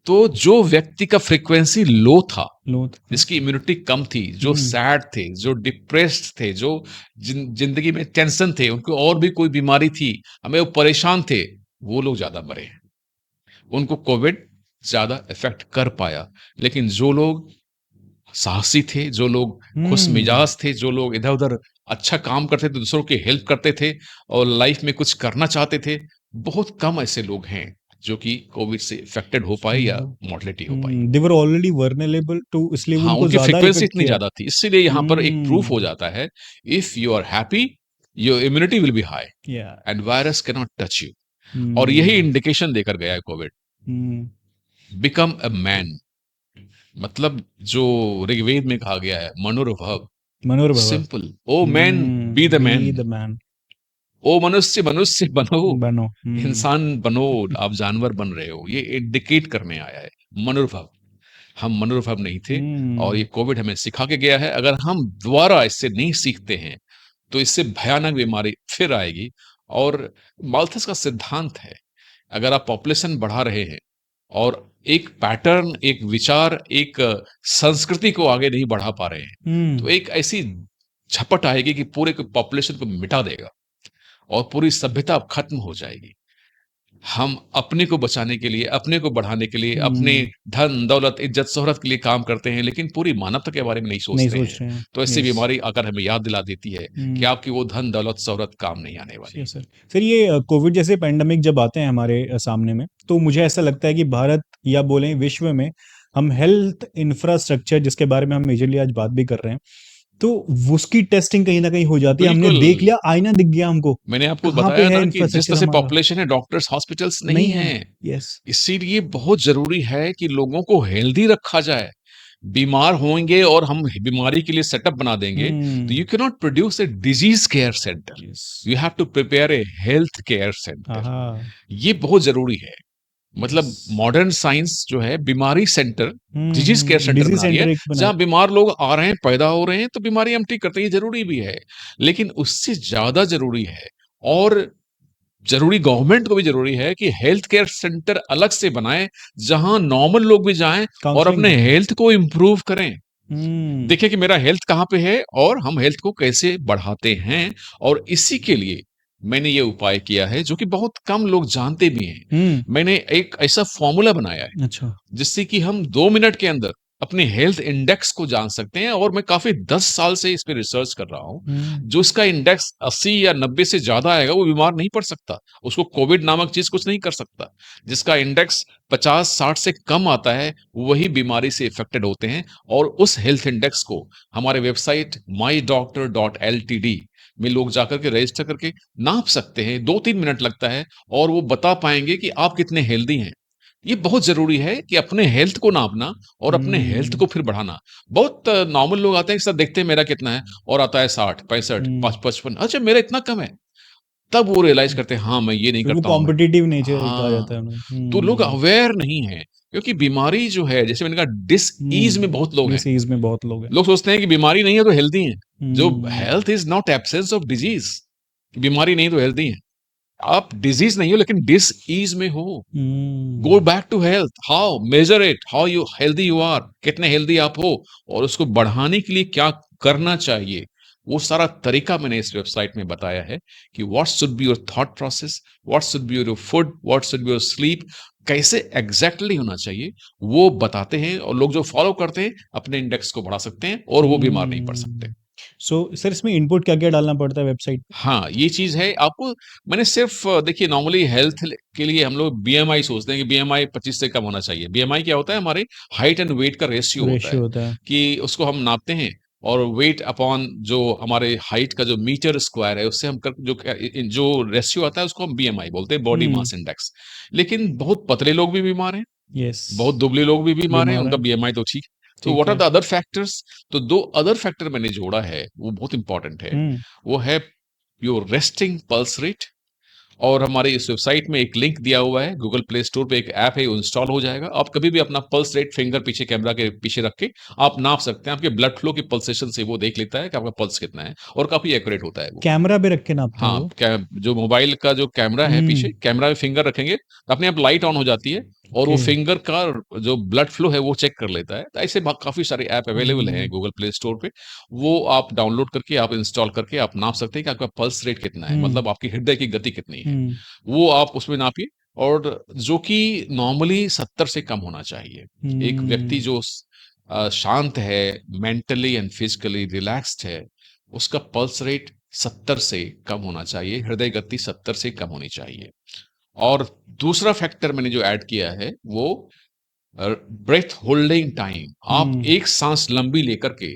तो जो व्यक्ति का फ्रीक्वेंसी लो था, लो था। जिसकी इम्यूनिटी कम थी, जो सैड थे, जो डिप्रेस्ड थे, जो जिंदगी में टेंशन थे, उनको और भी कोई बीमारी थी, हमें वो परेशान थे, वो लोग ज्यादा मरे हैं। उनको कोविड ज्यादा इफेक्ट कर पाया। लेकिन जो लोग साहसी थे, जो लोग खुश हम्म। मिजाज थे, जो लोग इधर उधर अच्छा काम करते थे, दूसरों की हेल्प करते थे और लाइफ में कुछ करना चाहते थे, बहुत कम ऐसे लोग हैं जो कि कोविड से इफेक्टेड हो पाए या मोर्टेलिटी हो पाई। दे वर ऑलरेडी वर्नेलेबल टू, इसलिए हाँ, उनको उनकी ज्यादा फ्रीक्वेंसी इफेक्ट इतनी किया। ज्यादा थी, इसीलिए यहाँ पर एक प्रूफ हो हम्म। जाता है, if you are happy your immunity will be high या। And virus can not touch you. और यही हम्म। इंडिकेशन देकर गया है कोविड। हम्म। बिकम अ मैन, मतलब जो ऋग्वेद में कहा गया है, मनुर्भव, Manohar Baba. Simple, O man be the be man, the man. ओ मनुष्य मनुष्य बनो, बनो। इंसान बनो, आप जानवर बन रहे हो, ये इंडिकेट करने आया है मनुर्भव। हम मनुर्भव नहीं थे और हम्म। ये कोविड हमें सिखा के गया है। अगर हम दोबारा इससे नहीं सीखते हैं तो इससे भयानक बीमारी फिर आएगी। और माल्थस का सिद्धांत है, अगर आप पॉपुलेशन बढ़ा रहे हैं और एक पैटर्न, एक विचार, एक संस्कृति को आगे नहीं बढ़ा पा रहे हैं, तो एक ऐसी झपट आएगी कि पूरे पॉपुलेशन को मिटा देगा और पूरी सभ्यता अब खत्म हो जाएगी। हम अपने को बचाने के लिए, अपने को बढ़ाने के लिए, अपने हम्म। धन दौलत इज्जत शोहरत के लिए काम करते हैं, लेकिन पूरी मानवता के बारे में नहीं नहीं सोचते सोच हैं। रहे हैं। तो ऐसी यस। बीमारी आकर हमें याद दिला देती है कि आपकी वो धन दौलत शोहरत काम नहीं आने वाली। Yes sir. सर ये कोविड जैसे पेंडेमिक जब आते हैं हमारे सामने में, तो मुझे ऐसा लगता है कि भारत या बोलें विश्व में, हम हेल्थ इंफ्रास्ट्रक्चर जिसके बारे में हम मेजरली आज बात भी कर रहे हैं, तो उसकी टेस्टिंग कहीं ना कहीं हो जाती है। हमने बिल्कुल, देख लिया, आईना दिख गया हमको, मैंने आपको कहाँ पे बताया है ना कि जिस इंफ्रास्ट्रक्चर तरह से हमारा। पॉपुलेशन है, डॉक्टर्स हॉस्पिटल्स नहीं नहीं है। हैं। यस। इसीलिए बहुत जरूरी है कि लोगों को हेल्दी रखा जाए। बीमार होंगे और हम बीमारी के लिए सेटअप बना देंगे तो you can not produce a disease care centre. Yes. You have to prepare a health care centre. आहा। ये बहुत जरूरी है। मतलब यस। मॉडर्न साइंस जो है बीमारी centre, disease care centre disease बना रही है, सेंटर एक बना। जहां बीमार लोग आ रहे हैं, पैदा हो रहे हैं, तो बीमारी हम ठीक करते हैं। ये जरूरी भी है, लेकिन उससे ज्यादा जरूरी है और जरूरी गवर्नमेंट को भी जरूरी है कि हेल्थ केयर सेंटर अलग से बनाए, जहां नॉर्मल लोग भी जाएं और काउंसलिंग अपने करें। हेल्थ को इम्प्रूव करें। हम्म। देखिए कि मेरा हेल्थ कहाँ पे है और हम हेल्थ को कैसे बढ़ाते हैं। और इसी के लिए मैंने ये उपाय किया है जो कि बहुत कम लोग जानते भी हैं। हम्म। मैंने एक ऐसा फॉर्मूला बनाया है अच्छा। जिससे कि हम 2 मिनट के अंदर अपने हेल्थ इंडेक्स को जान सकते हैं। और मैं काफी 10 साल से इस पे रिसर्च कर रहा हूं। जो इसका इंडेक्स 80 या 90 से ज्यादा आएगा वो बीमार नहीं पड़ सकता, उसको कोविड नामक चीज कुछ नहीं कर सकता। जिसका इंडेक्स 50-60 से कम आता है वही बीमारी से इफेक्टेड होते हैं। और उस हेल्थ इंडेक्स को हमारे वेबसाइट mydoctor.ltd में लोग जाकर के रजिस्टर करके नाप सकते हैं, 2-3 मिनट लगता है और वो बता पाएँगे कि आप कितने हेल्दी हैं। ये बहुत ज़रूरी है कि अपने हेल्थ को नापना और अपने हेल्थ हुँ, को फिर बढ़ाना। बहुत नॉर्मल लोग आते हैं, सर देखते हैं मेरा कितना है और आता है 60, 65, हुँ। 55 अच्छा मेरा इतना कम है। तब वो रियलाइज़ करते हैं, हाँ, मैं ये नहीं फिर वो करता हूँ मैं। कॉम्पिटिटिव नेचर एक आ जाता हाँ, है उनमें। तो लोग हुँ, अवेयर नहीं हैं क्योंकि बीमारी जो है जैसे मैंने कहा डिस-ईज़ में बहुत लोग हैं। डिसीज़ में बहुत लोग हैं। लोग सोचते हैं कि बीमारी नहीं है तो हेल्दी हैं। जो हुँ, health is not absence of disease बीमारी नहीं तो हेल्दी हैं। आप डिजीज़ नहीं हो लेकिन डिस-ईज़ में हो। Go hmm, back to health, how measure it, how you healthy you are, कितने हेल्दी आप हो और उसको बढ़ाने के लिए क्या करना चाहिए, वो सारा तरीका मैंने इस वेबसाइट में बताया है कि what should be your thought process, what should be your food, what should be your sleep, कैसे एग्जैक्टली होना चाहिए वो बताते हैं और लोग जो फॉलो करते हैं अपने इंडेक्स को बढ़ा सकते हैं और वो बीमार नहीं पड़ सकते। हुँ। सो सर इसमें इनपुट क्या-क्या डालना पड़ता है वेबसाइट पे? हाँ, ये चीज़ है आपको मैंने सिर्फ़ देखिए नॉर्मली हेल्थ ल के लिए हम लोग बीएमआई सोचते हैं कि बीएमआई 25 से कम होना चाहिए। बीएमआई क्या होता है हमारे हाइट एंड वेट का रेशियो होता रेशियो है, होता है। कि उसको हम नापते हैं और वेट अपॉन जो हमारे हाइट का जो मीटर स्क्वायर है उससे हम कर जो जो रेशियो आता है उसको हम बीएमआई बोलते हैं बॉडी हुँ, मास इंडेक्स। लेकिन बहुत पतले लोग भी बीमार हैं, येस, बहुत दुबले लोग भी बीमार हैं, बीमार उनका हैं, बीएमआई तो ठीक। तो ठीक व्हाट आर है। The other factors? तो 2 अदर फैक्टर मैंने जोड़ा है, वो बहुत इम्पोर्टेंट है। हुँ, वो है योर रेस्टिंग पल्स रेट और हमारे इस वेबसाइट में एक लिंक दिया हुआ है, गूगल प्ले स्टोर पे एक ऐप है, वो इंस्टॉल हो जाएगा। आप कभी भी अपना पल्स रेट फिंगर पीछे कैमरा के पीछे रख के आप नाप सकते हैं। आपके ब्लड फ्लो की पल्सेशन से वो देख लेता है कि आपका पल्स कितना है और काफ़ी एक्यूरेट होता है वो। कैमरा पे रख के नापते हैं हाँ, वो? कै जो मोबाइल का जो कैमरा है पीछे, हुँ, कैमरा में फिंगर रखेंगे, तो अपने आप लाइट ऑन हो जाती है और वो ओके। फिंगर का जो ब्लड फ्लो है वो चेक कर लेता है। तो ऐसे काफ़ी सारे ऐप अवेलेबल हैं हुँ, गूगल प्ले स्टोर पे। वो आप डाउनलोड करके आप इंस्टॉल करके आप नाप सकते हैं कि आपका पल्स रेट कितना है, हुँ, मतलब आपकी हृदय की गति कितनी है। हुँ, वो आप उसमें नापिए और जो कि नॉर्मली 70 से कम होना चाहिए। एक व्यक्ति हुँ, जो शांत है, मेंटली एंड फिज़िकली रिलैक्स्ड है, उसका पल्स रेट 70 से कम होना चाहिए, हृदय गति 70 से कम होनी चाहिए। और दूसरा फैक्टर मैंने जो ऐड किया है वो ब्रेथ होल्डिंग टाइम। आप हुँ, एक सांस लंबी लेकर के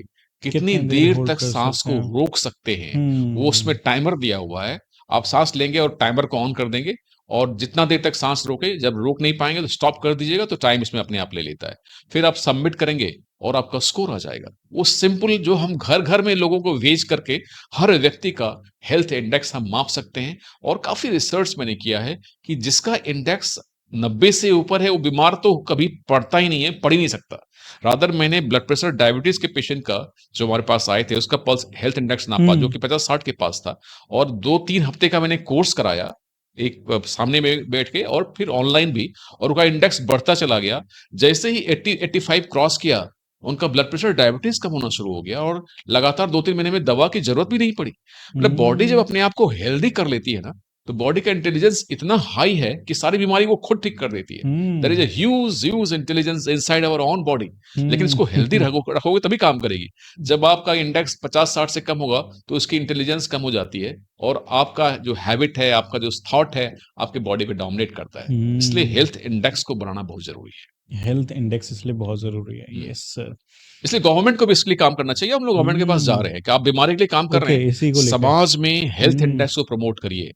कितनी कितने देर देर होल्ड तक कर सांस सकते को हैं? रोक सकते हैं, वो उसमें हुँ, टाइमर दिया हुआ है। आप सांस लेंगे और टाइमर को ऑन कर देंगे और जितना देर तक सांस रोके, जब रोक नहीं पाएंगे तो स्टॉप कर दीजिएगा, तो टाइम इसमें अपने आप ले लेता है। फिर आप सबमिट करेंगे और आपका स्कोर आ जाएगा। वो सिंपल जो हम घर घर में लोगों को भेज करके हर व्यक्ति का हेल्थ इंडेक्स हम माप सकते हैं। और काफी रिसर्च मैंने किया है कि जिसका इंडेक्स 90 से ऊपर है वो बीमार तो कभी पड़ता ही नहीं है, पड़ ही नहीं सकता। रादर मैंने ब्लड प्रेशर डायबिटीज के पेशेंट का जो हमारे पास आए थे उसका पल्स हेल्थ इंडेक्स नापा जो हुँ, कि 50-60 के पास था और 2-3 हफ्ते का मैंने कोर्स कराया एक सामने में बैठ के और फिर ऑनलाइन भी, और उनका इंडेक्स बढ़ता चला गया। जैसे ही 80-85 क्रॉस किया, उनका ब्लड प्रेशर डायबिटीज कम होना शुरू हो गया और लगातार 2-3 महीने में दवा की जरूरत भी नहीं पड़ी। मतलब बॉडी जब हुँ, अपने आप को हेल्दी कर लेती है ना, तो बॉडी का इंटेलिजेंस इतना हाई है कि सारी बीमारी वो खुद ठीक कर देती है। There is hmm, a huge intelligence inside our own body. लेकिन हुँ, इसको हेल्दी रखोगे तभी काम करेगी। जब आपका इंडेक्स 50-60 से कम होगा तो उसकी इंटेलिजेंस कम हो जाती है और आपका जो हैबिट है, आपका जो थॉट है, आपके बॉडी पे डोमिनेट करता है। इसलिए हुँ, हेल्थ इंडेक्स को बढ़ाना बहुत जरूरी हेल्थ इंडेक्स इसलिए बहुत ज़रूरी है। है। Yes sir. इसलिए गवर्नमेंट को भी इसके लिए काम करना चाहिए। हम लोग गवर्नमेंट के पास जा हुँ, रहे हैं कि आप बीमारी के लिए काम कर रहे ओके हैं, इसी को लेके। समाज में हेल्थ हुँ, इंडेक्स को प्रमोट करिए,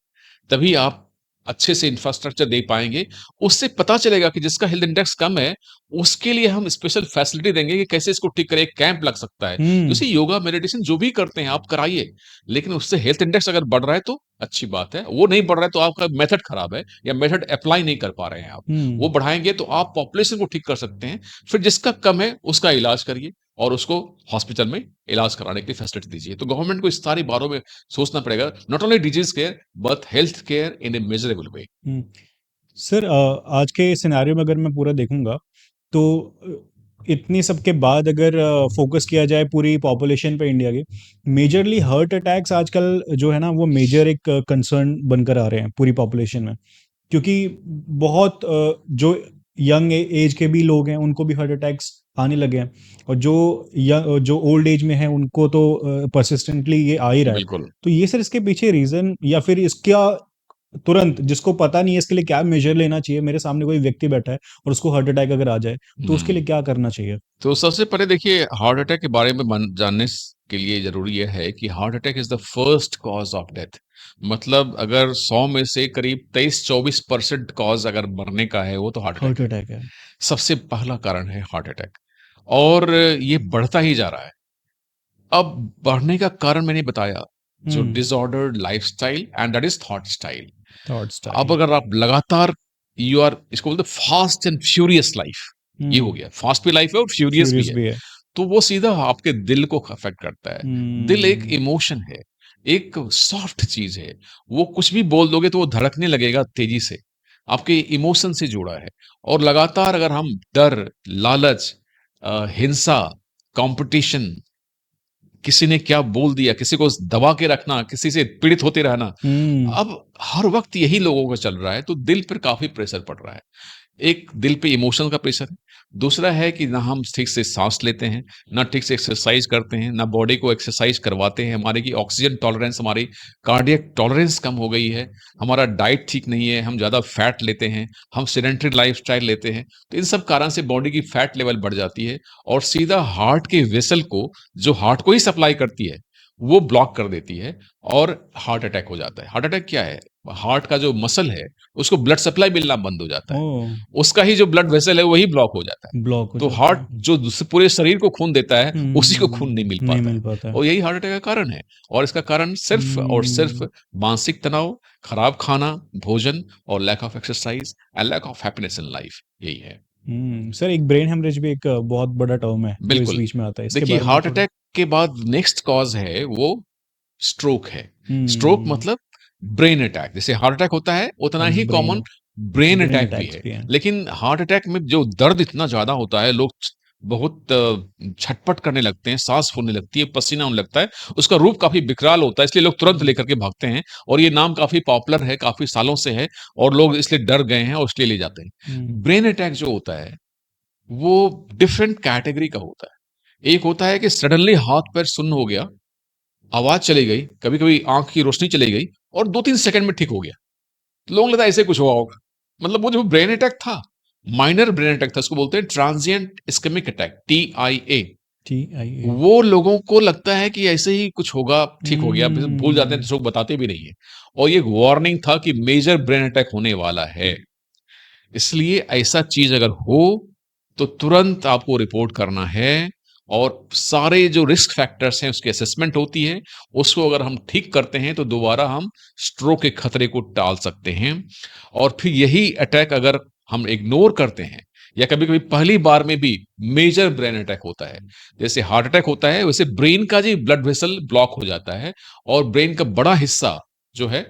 तभी आप अच्छे से इंफ्रास्ट्रक्चर दे पाएँगे। उससे पता चलेगा कि जिसका हेल्थ इंडेक्स कम है, उसके लिए हम स्पेशल फैसिलिटी देंगे कि कैसे इसको ठीक करें, एक कैंप लग सकता है। हुँ, जैसे योगा, मेडिटेशन जो भी करते हैं आप कराइए, लेकिन उससे हेल्थ इंडेक्स अगर बढ़ रहा है तो अच्छी बात है, वो नहीं बढ़ रहा है तो आपका मेथड खराब है या मेथड अप्लाई नहीं कर पा रहे हैं आप। वो हुँ, बढ़ाएँगे तो आप पॉपुलेशन को ठीक कर सकते हैं, फिर जिसका कम है उसका इलाज करिए और उसको हॉस्पिटल में इलाज कराने के लिए फैसिलिटी दीजिए। तो गवर्नमेंट को इस सारी बातों में सोचना पड़ेगा, not only disease care but health care in A measurable way. Hmm. Sir आज के सिनेरियो में अगर मैं पूरा देखूँगा तो इतनी सब के बाद अगर फ़ोकस किया जाए पूरी पॉपुलेशन पे इंडिया की, मेजरली हार्ट अटैक्स आजकल जो है ना वो मेजर एक कंसर्न बनकर आ रहे हैं पूरी पॉपुलेशन में। क्योंकि बहुत जो यंग एज के भी लोग हैं उनको भी हार्ट अटैक्स आने लगे हैं और जो ओल्ड एज में हैं उनको तो परसिस्टेंटली ये आ ही रहा है। बिल्कुल। तो ये सर इसके पीछे रीज़न या फिर इसका तुरंत जिसको पता नहीं है इसके लिए क्या मेजर लेना चाहिए? मेरे सामने कोई व्यक्ति बैठा है और उसको हार्ट अटैक अगर आ जाए, तो उसके लिए हुँ। क्या करना चाहिए? तो सबसे पहले देखिए हार्ट अटैक के बारे में जानने के लिए ज़रूरी ये है कि heart attack is the first cause of death. मतलब अगर 100 में से करीब 23-24% कॉज़ अगर मरने का है, वो तो हार्ट अटैक हार्ट है। अटैक है। सबसे पहला कारण है हार्ट अटैक और ये बढ़ता ही जा रहा है। अब बढ़ने का कारण मैंने बताया, जो disordered lifestyle and that is thought style. Thought अब स्टाइल। अगर आप लगातार यू आर इसको बोलते हैं फास्ट एंड फ्यूरियस लाइफ़, ये हो गया। फास्ट भी लाइफ़ है और फ्यूरियस भी फ्यूरियस है। भी है। तो वो सीधा आपके दिल को अफेक्ट करता है। दिल एक हम्म। इमोशन है, एक सॉफ्ट चीज़ है। वो कुछ भी बोल दोगे तो वो धड़कने लगेगा तेज़ी से। आपके इमोशन से जुड़ा है और लगातार अगर हम डर, लालच, हिंसा, कॉम्पिटिशन, किसी ने क्या बोल दिया, किसी को दबा के रखना, किसी से पीड़ित होते रहना, अब हर वक़्त यही लोगों का चल रहा है, तो दिल पर काफ़ी प्रेशर पड़ रहा है। एक दिल पे इमोशन का प्रेशर है, दूसरा है कि ना हम ठीक से साँस लेते हैं, ना ठीक से एक्सरसाइज़ करते हैं, ना बॉडी को एक्सरसाइज़ करवाते हैं, हमारे की ऑक्सीजन टॉलरेंस, हमारी कार्डियक टॉलरेंस कम हो गई है, हमारा डाइट ठीक नहीं है, हम ज़्यादा फैट लेते हैं, हम सेडेंटरी लाइफ़स्टाइल लेते हैं, तो इन सब कारण से बॉडी की फैट लेवल बढ़ जाती है और सीधा हार्ट के वेसल को, जो हार्ट को ही सप्लाई करती है, वो ब्लॉक कर देती है और हार्ट अटैक हो जाता है। हार्ट अटैक क्या है? हार्ट का जो मसल है, उसको ब्लड सप्लाई मिलना बंद हो जाता है। ओह! उसका ही जो ब्लड वेसल है वही ब्लॉक हो जाता है। ब्लॉक हो तो जाता हार्ट है। जो पूरे शरीर को खून देता है, उसी को खून नहीं मिल नहीं पाता है मिल पाता है। और यही हार्ट अटैक का कारण है। और इसका कारण सिर्फ़ और सिर्फ़ हुँ, मानसिक तनाव, खराब खाना, भोजन और lack of exercise and lack of happiness in life, यही है। सर एक ब्रेन हेमरेज भी एक बहुत बड़ा टर्म है, जो इस बिल्कुल। बीच में आता है। इसके देखिए बारे में हार्ट थोड़ा। अटैक के बाद नेक्स्ट कॉज़ है वो स्ट्रोक है। स्ट्रोक हुँ, मतलब ब्रेन अटैक। जैसे हार्ट अटैक होता है, उतना अब ही brain common brain brain attack भी अटैक्स है। भी हैं। लेकिन हार्ट अटैक में जो दर्द इतना ज़्यादा होता है, लोग बहुत छटपट करने लगते हैं, साँस फूलने लगती है, पसीना होने लगता है। उसका रूप काफ़ी विकराल होता है, इसलिए लोग तुरंत हुँ, लेकर के भागते हैं और ये नाम काफ़ी पॉपुलर है, काफ़ी सालों से है और लोग इसलिए डर गए हैं और इसलिए ले जाते हुँ, हैं। ब्रेन अटैक जो होता है, वो डिफरेंट कैटेगरी का होता है। एक होता है कि सडनली हाथ-पैर सुन्न हो गया, आवाज़ चली गई, कभी-कभी आँख की रोशनी चली गई और 2-3 सेकंड में ठीक हो गया। तो लोगों को लगता है ऐसे कुछ हुआ होगा। मतलब वो जो ब्रेन अटैक था, माइनर ब्रेन अटैक था, उसको बोलते हैं transient ischaemic attack, TIA। TIA। वो लोगों को लगता है कि ऐसे ही कुछ होगा, ठीक हो गया, फिर भूल जाते हैं, हुँ, दूसरों को बताते भी नहीं है। और ये एक वार्निंग था कि मेजर ब्रेन अटैक होने वाला है। इसलिए ऐसा चीज़ अगर हो, तो तुरंत आपको रिपोर्ट करना है और सारे जो रिस्क फैक्टर्स हैं, उसकी असेसमेंट होती है। उसको अगर हम ठीक करते हैं, तो दोबारा हम स्ट्रोक के खतरे को टाल सकते हैं और फिर यही अटैक अगर हम इग्नोर करते हैं या कभी-कभी पहली बार में भी मेजर ब्रेन अटैक होता है। जैसे हार्ट अटैक होता है, वैसे ब्रेन का जी ब्लड वेसल ब्लॉक हो जाता है और ब्रेन का बड़ा हिस्सा जो है,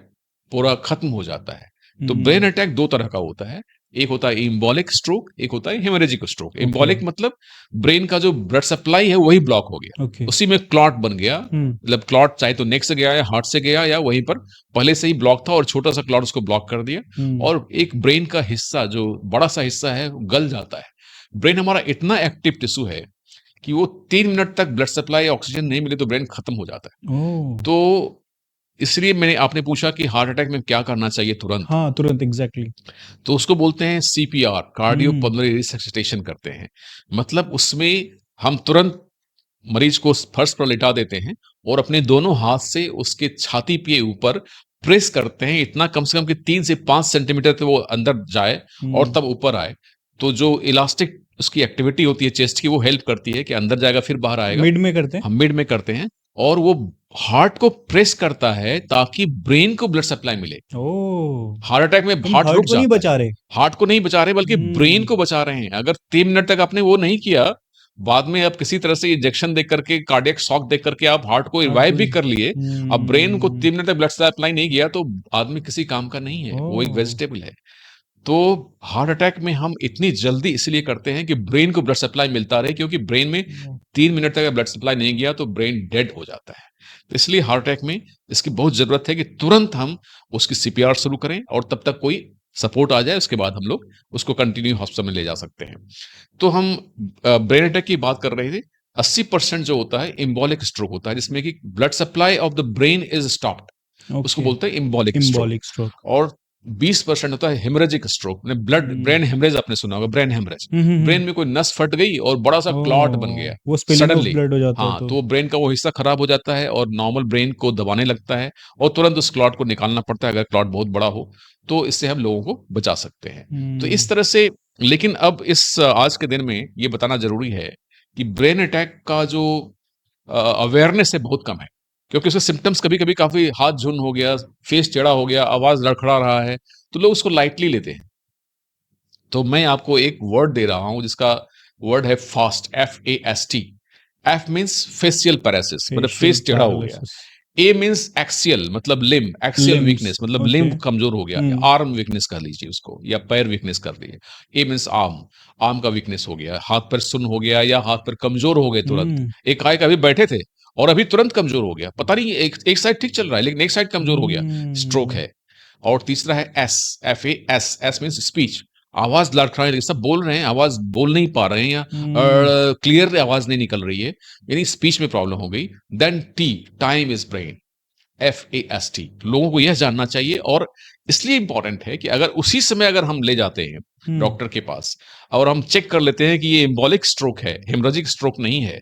पूरा खत्म हो जाता है। तो ब्रेन हुँ, अटैक 2 तरह का होता है। एक होता है एम्बोलिक स्ट्रोक, एक होता है हेमोरेजिक स्ट्रोक। ओके, एम्बोलिक मतलब ब्रेन का जो ब्लड सप्लाई है वही ब्लॉक हो गया। ओके। उसी में क्लॉट बन गया। हुँ, मतलब क्लॉट चाहे तो नेक से गया या हार्ट से गया या वहीं पर पहले से ही ब्लॉक था और छोटा-सा क्लॉट उसको ब्लॉक कर दिया हुँ, और एक ब्रेन का हिस्सा जो बड़ा-सा हिस्सा है वो गल जाता है। ब्रेन हमारा इतना एक्टिव टिश्यू है कि वो 3 मिनट तक ब्लड सप्लाई ऑक्सीजन नहीं मिले तो ब्रेन खत्म हो जाता है। ओह! तो इसलिए मैंने आपने पूछा कि हार्ट अटैक में क्या करना चाहिए तुरंत? हाँ, तुरंत एग्ज़ैक्टली। तो उसको बोलते हैं CPR, कार्डियो हुँ, पल्मोनरी रिसससिटेशन करते हैं। मतलब उसमें हम तुरंत मरीज को फर्श पर लिटा देते हैं और अपने दोनों हाथ से उसके छाती के ऊपर प्रेस करते हैं, इतना कम से कम कि 3 से 5 सेंटीमीटर तक वो अंदर जाए और हुँ, तब ऊपर आए। तो जो इलास्टिक उसकी एक्टिविटी होती है चेस्ट की, वो हेल्प करती है कि अंदर जाएगा फिर बाहर आएगा। मिड में करते हैं? हम मिड में करते हैं और वो हार्ट को प्रेस करता है ताकि ब्रेन को ब्लड सप्लाई मिले। ओह! हार्ट अटैक में हम हार्ट हार्ट रुक को नहीं जाता है। बचा रहे। हार्ट को नहीं बचा रहे बल्कि ब्रेन हुँ, को बचा रहे हैं। अगर 3 मिनट तक आपने वो नहीं किया, बाद में आप किसी तरह से इंजेक्शन देख करके, कार्डियक शॉक देख करके आप हार्ट को हार्ट रिवाइव को भी ही कर लिए, अब ब्रेन को हुँ, 3 मिनट तक ब्लड सप्लाई नहीं किया तो आदमी किसी काम का नहीं है, वो एक ओह! वेजिटेबल है। तो हार्ट अटैक में हम इतनी जल्दी इसलिए करते हैं कि ब्रेन को ब्लड सप्लाई मिलता रहे क्योंकि ब्रेन में ओह! 3 मिनट तक ब्लड सप्लाई नहीं गया तो ब्रेन डेड हो जाता है। तो इसलिए हार्ट अटैक में इसकी बहुत ज़रूरत है कि तुरंत हम उसकी CPR शुरू करें और तब तक कोई सपोर्ट आ जाए, उसके बाद हम लोग उसको कंटिन्यू हॉस्पिटल में ले जा सकते हैं। तो हम ब्रेन अटैक की बात कर रहे थे। 80% जो होता है एम्बोलिक स्ट्रोक होता है जिसमें कि blood supply of the brain is stopped. उसको ओके, बोलते हैं एम्बोलिक स्ट्रोक। Embolic stroke. और 20% होता है haemorrhagic stroke. Blood brain haemorrhage आपने सुना होगा, ब्रेन हेमरेज। ब्रेन हम्म। में कोई नस फट गई और बड़ा सा क्लॉट बन गया वो स्पिलिंग ऑफ सडनली। ब्लड हो जाता है हाँ, तो। तो वो ब्रेन का वो हिस्सा खराब हो जाता है और नॉर्मल ब्रेन को दबाने लगता है और तुरंत उस क्लॉट को निकालना पड़ता है, अगर क्लॉट बहुत बड़ा हो तो इससे हम लोगों को बचा सकते हैं। तो हम्म। इस तरह से, लेकिन अब इस आज के दिन में ये बताना जरूरी है कि ब्रेन अटैक का जो अवेयरनेस है बहुत कम है, क्योंकि उसके सिम्टम्स कभी कभी काफी हाथ झुन हो गया, फेस टेढ़ा हो गया, आवाज लड़खड़ा रहा है, तो लोग उसको लाइटली लेते हैं। तो मैं आपको एक वर्ड दे रहा हूं जिसका वर्ड है fast, FAST। F means facial paresis, मतलब फेशियल फेस टेढ़ा हो गया। पैरालिसिस। ए मीन्स एक्सियल, मतलब लिम्ब, एक्सियल लिम्स। वीकनेस, मतलब ओके। लिम्ब कमजोर हो गया, हम्म। आर्म वीकनेस कर लीजिए उसको, या पैर वीकनेस कर लीजिए। ए मीन्स आर्म, आर्म का वीकनेस हो गया, हाथ पैर सुन्न हो गया या हाथ पैर कमजोर हो गए तुरंत। हम्म। एक आए कभी बैठे थे और अभी तुरंत कमजोर हो गया, पता नहीं, एक साइड ठीक चल रहा है लेकिन एक साइड कमजोर हो गया, स्ट्रोक हम्म। है। और तीसरा है S, FAS, S means speech, आवाज लड़खड़ा रही है, सब बोल रहे हैं, आवाज बोल नहीं पा रहे हैं या हम्म। क्लियर आवाज नहीं निकल रही है, यानी स्पीच में प्रॉब्लम हो गई। Then T, time is brain, FAST। लोगों को यह जानना चाहिए, और इसलिए इंपॉर्टेंट है कि अगर उसी समय अगर हम ले जाते हैं हम्म। डॉक्टर के पास और हम चेक कर लेते हैं कि ये एम्बोलिक स्ट्रोक है, हेमरेजिक स्ट्रोक नहीं है,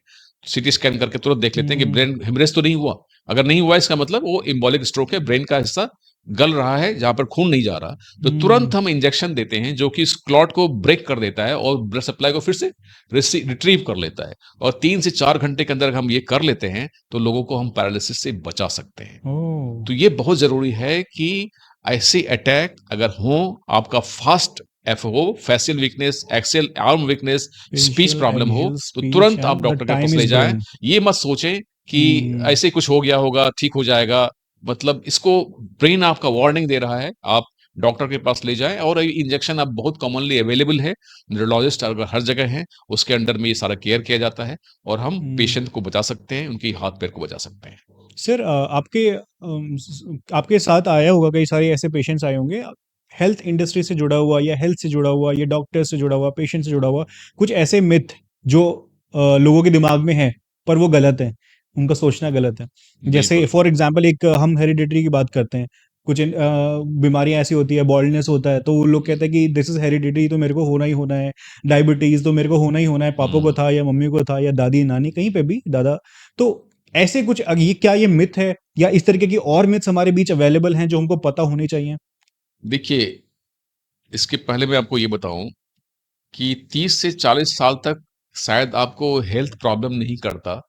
सीटी स्कैन करके तुरंत देख लेते हैं कि हम्म। ब्रेन हेमरेज तो नहीं हुआ। अगर नहीं हुआ इसका मतलब वो एम्बोलिक स्ट्रोक है, ब्रेन का हिस्सा गल रहा है जहां पर खून नहीं जा रहा, तो हम्म। तुरंत हम इंजेक्शन देते हैं जो कि इस क्लॉट को ब्रेक कर देता है और ब्लड सप्लाई को फिर से रिट्रीव कर लेता है। और 3 से 4 घंटे के अंदर हम ये कर लेते हैं तो लोगों को हम पैरालिसिस से बचा सकते हैं। ओ। तो ये बहुत जरूरी है कि ऐसे अटैक अगर हो, आपका फास्ट एफ हो, facial weakness, axial arm weakness, speech facial problem हो, एक्सियल तो स्पीच तुरंत आप एंड द डॉक्टर के टाइम पास ले इज जाएं। ब्रेन। ये मत सोचें कि हम्म। ऐसे कुछ हो गया होगा, ठीक हो जाएगा, मतलब इसको ब्रेन आपका वार्निंग दे रहा है, आप डॉक्टर के पास ले जाएं। और इंजेक्शन अब बहुत कॉमनली अवेलेबल है, न्यूरोलॉजिस्ट अगर हर जगह है, उसके अंडर में ये सारा केयर किया जाता है और हम पेशेंट को बचा सकते हैं, उनकी हाथ पैर को बचा सकते हैं। सर आपके साथ आया होगा, कई सारे ऐसे पेशेंट्स आए होंगे हेल्थ इंडस्ट्री से जुड़ा हुआ या हेल्थ से जुड़ा हुआ या डॉक्टर से जुड़ा हुआ, पेशेंट से जुड़ा हुआ, कुछ ऐसे मिथ जो लोगों के दिमाग में है पर वो गलत है, उनका सोचना गलत है। जैसे बिल्कुल। फॉर एग्जांपल एक हम हेरिडिटरी की बात करते हैं, कुछ बीमारियां ऐसी होती है, बॉल्डनेस होता है तो वो लोग कहते हैं कि दिस इज हेरिडिटरी, तो मेरे को होना ही होना है। डायबिटीज तो मेरे को होना ही होना है, पापा को हम्म। था या मम्मी को था या दादी नानी कहीं पे भी दादा। तो ऐसे कुछ ये क्या ये मिथ है या इस तरीके की और मिथ्स हमारे बीच अवेलेबल हैं जो हमको पता होनी चाहिए? देखिए, इसके पहले मैं आपको ये बताऊं कि 30 से 40 साल तक शायद आपको हेल्थ प्रॉब्लम नहीं करता,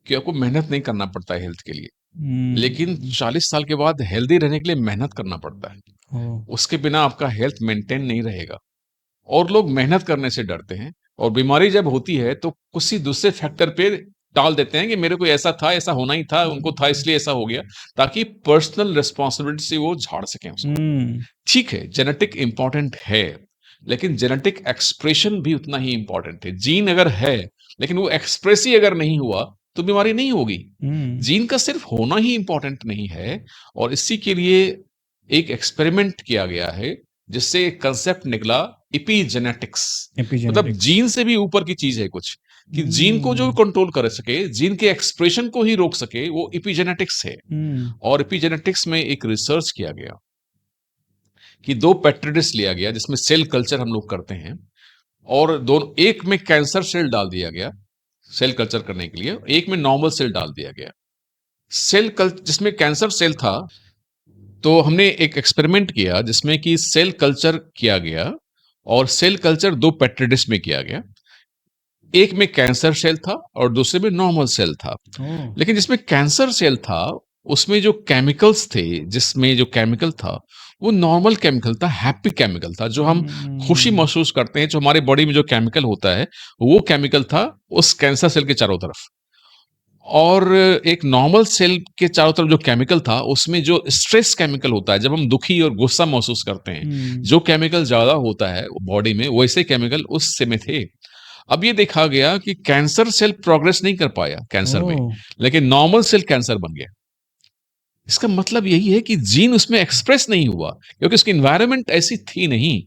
कि आपको मेहनत नहीं करना पड़ता है हेल्थ के लिए। लेकिन हम्म। 40 साल के बाद हेल्दी रहने के लिए मेहनत करना पड़ता है। ओ। उसके बिना आपका हेल्थ मेंटेन नहीं रहेगा, और लोग मेहनत करने से डरते हैं, और बीमारी जब होती है तो किसी दूसरे फैक्टर पे टाल देते हैं कि मेरे को ऐसा था, ऐसा होना ही था, उनको था इसलिए ऐसा हो गया, ताकि पर्सनल रिस्पॉन्सिबिलिटी से वो झाड़ सकें उसको। हम्म। ठीक है, जेनेटिक इंपॉर्टेंट है, लेकिन जेनेटिक एक्सप्रेशन भी उतना ही इंपॉर्टेंट है। जीन अगर है लेकिन वो एक्सप्रेस ही अगर नहीं हुआ तो बीमारी नहीं होगी। हम्म। जीन का सिर्फ होना ही इंपॉर्टेंट नहीं है, और इसी के लिए एक एक्सपेरिमेंट किया गया है जिससे एक कंसेप्ट निकला, इपीजेनेटिक्स। मतलब एपिजेनेटिक्स। जीन से भी ऊपर की चीज है कुछ, कि जीन को जो हम्म। कंट्रोल कर सके, जीन के एक्सप्रेशन को ही रोक सके, वो इपीजेनेटिक्स है। हम्म। और इपीजेनेटिक्स में एक रिसर्च किया गया कि 2 पेट्री डिश लिया गया जिसमें सेल कल्चर हम लोग करते हैं, और दोनों, एक में कैंसर सेल डाल दिया गया सेल कल्चर करने के लिए, एक में नॉर्मल सेल डाल दिया गया। जिसमें कैंसर सेल था, तो हमने एक एक्सपेरिमेंट किया जिसमें कि सेल कल्चर किया गया, और सेल कल्चर 2 पेट्री डिश में किया गया। एक में कैंसर सेल था और दूसरे में नॉर्मल सेल था। ओ। लेकिन जिसमें कैंसर सेल था, उसमें जो केमिकल्स थे, जिसमें जो केमिकल था वो नॉर्मल केमिकल था, हैप्पी केमिकल था, जो हम खुशी हम्म। महसूस करते हैं, जो हमारे बॉडी में जो केमिकल होता है वो केमिकल था उस कैंसर सेल के चारों तरफ। और एक नॉर्मल सेल के चारों तरफ जो केमिकल था, उसमें जो स्ट्रेस केमिकल होता है, जब हम दुखी और गुस्सा महसूस करते हैं, हम्म। जो केमिकल ज्यादा होता है बॉडी में, वैसे केमिकल उस से में थे। अब ये देखा गया कि कैंसर सेल प्रोग्रेस नहीं कर पाया कैंसर में, ओ। लेकिन नॉर्मल सेल कैंसर बन गया। इसका मतलब यही है कि जीन उसमें एक्सप्रेस नहीं हुआ, क्योंकि उसकी एनवायरनमेंट ऐसी थी नहीं।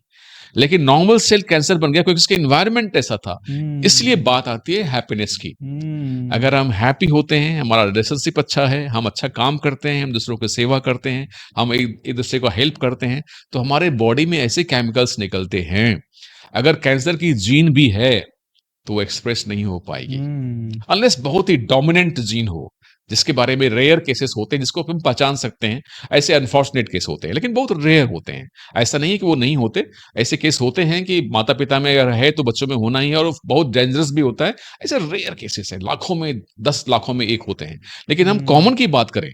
लेकिन नॉर्मल सेल कैंसर बन गया क्योंकि उसका एनवायरनमेंट ऐसा था। इसलिए हम्म बात आती है हैप्पीनेस की। हम्म अगर हम हैप्पी होते हैं, हमारा रिलेशनशिप अच्छा है, हम अच्छा काम करते हैं, हम दूसरों की सेवा करते हैं, हम एक दूसरे को हेल्प करते हैं, तो हमारे बॉडी में ऐसे केमिकल्स निकलते हैं। अगर कैंसर की जीन भी है तो वो एक्सप्रेस नहीं हो पाएगी हम्म अनलेस बहुत ही डोमिनेंट जीन हो, जिसके बारे में रेयर केसेस होते हैं, जिसको हम पहचान सकते हैं। ऐसे अनफॉर्चुनेट केस होते हैं, लेकिन बहुत रेयर होते हैं। ऐसा नहीं है कि वो नहीं होते, ऐसे केस होते हैं कि माता पिता में अगर है तो बच्चों में होना ही है, और वो बहुत डेंजरस भी होता है। ऐसे रेयर केसेस हैं, लाखों में 10 लाखों में एक होते हैं। लेकिन हम हम्म कॉमन की बात करें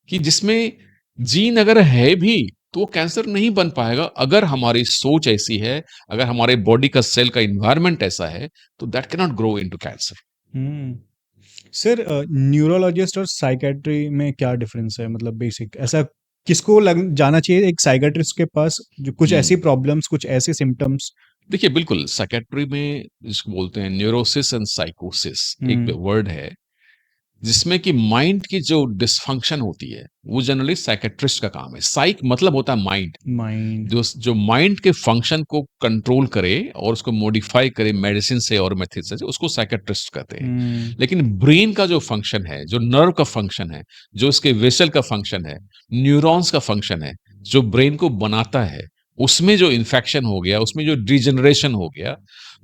कि जिसमें जीन अगर है भी तो वो कैंसर नहीं बन पाएगा, अगर हमारी सोच ऐसी है, अगर हमारे बॉडी का सेल का इन्वायरमेंट ऐसा है, तो that can not grow into cancer. Hmm sir, neurologist और साइकेट्री में क्या डिफरेंस है? मतलब बेसिक ऐसा किसको जाना चाहिए एक साइकेट्रिस्ट के पास, जो कुछ ऐसी हम्म प्रॉब्लम्स, कुछ ऐसे सिम्टम्स? देखिए, बिल्कुल साइकेट्री में जिसको बोलते हैं न्यूरोसिस एंड साइकोसिस, एक हम्म वर्ड है जिसमें कि माइंड की जो डिसफंक्शन होती है वो जनरली साइकेट्रिस्ट का काम है। साइक मतलब होता है माइंड, माइंड। जो जो माइंड के फंक्शन को कंट्रोल करे और उसको मॉडिफाई करे मेडिसिन से और मेथड से, उसको साइकेट्रिस्ट कहते हैं। हम्म लेकिन ब्रेन का जो फंक्शन है, जो नर्व का फंक्शन है, जो उसके वेसल का फंक्शन है, न्यूरॉन्स का फंक्शन है, जो ब्रेन को बनाता है, उसमें जो इन्फेक्शन हो गया, उसमें जो डिजनरेशन हो गया,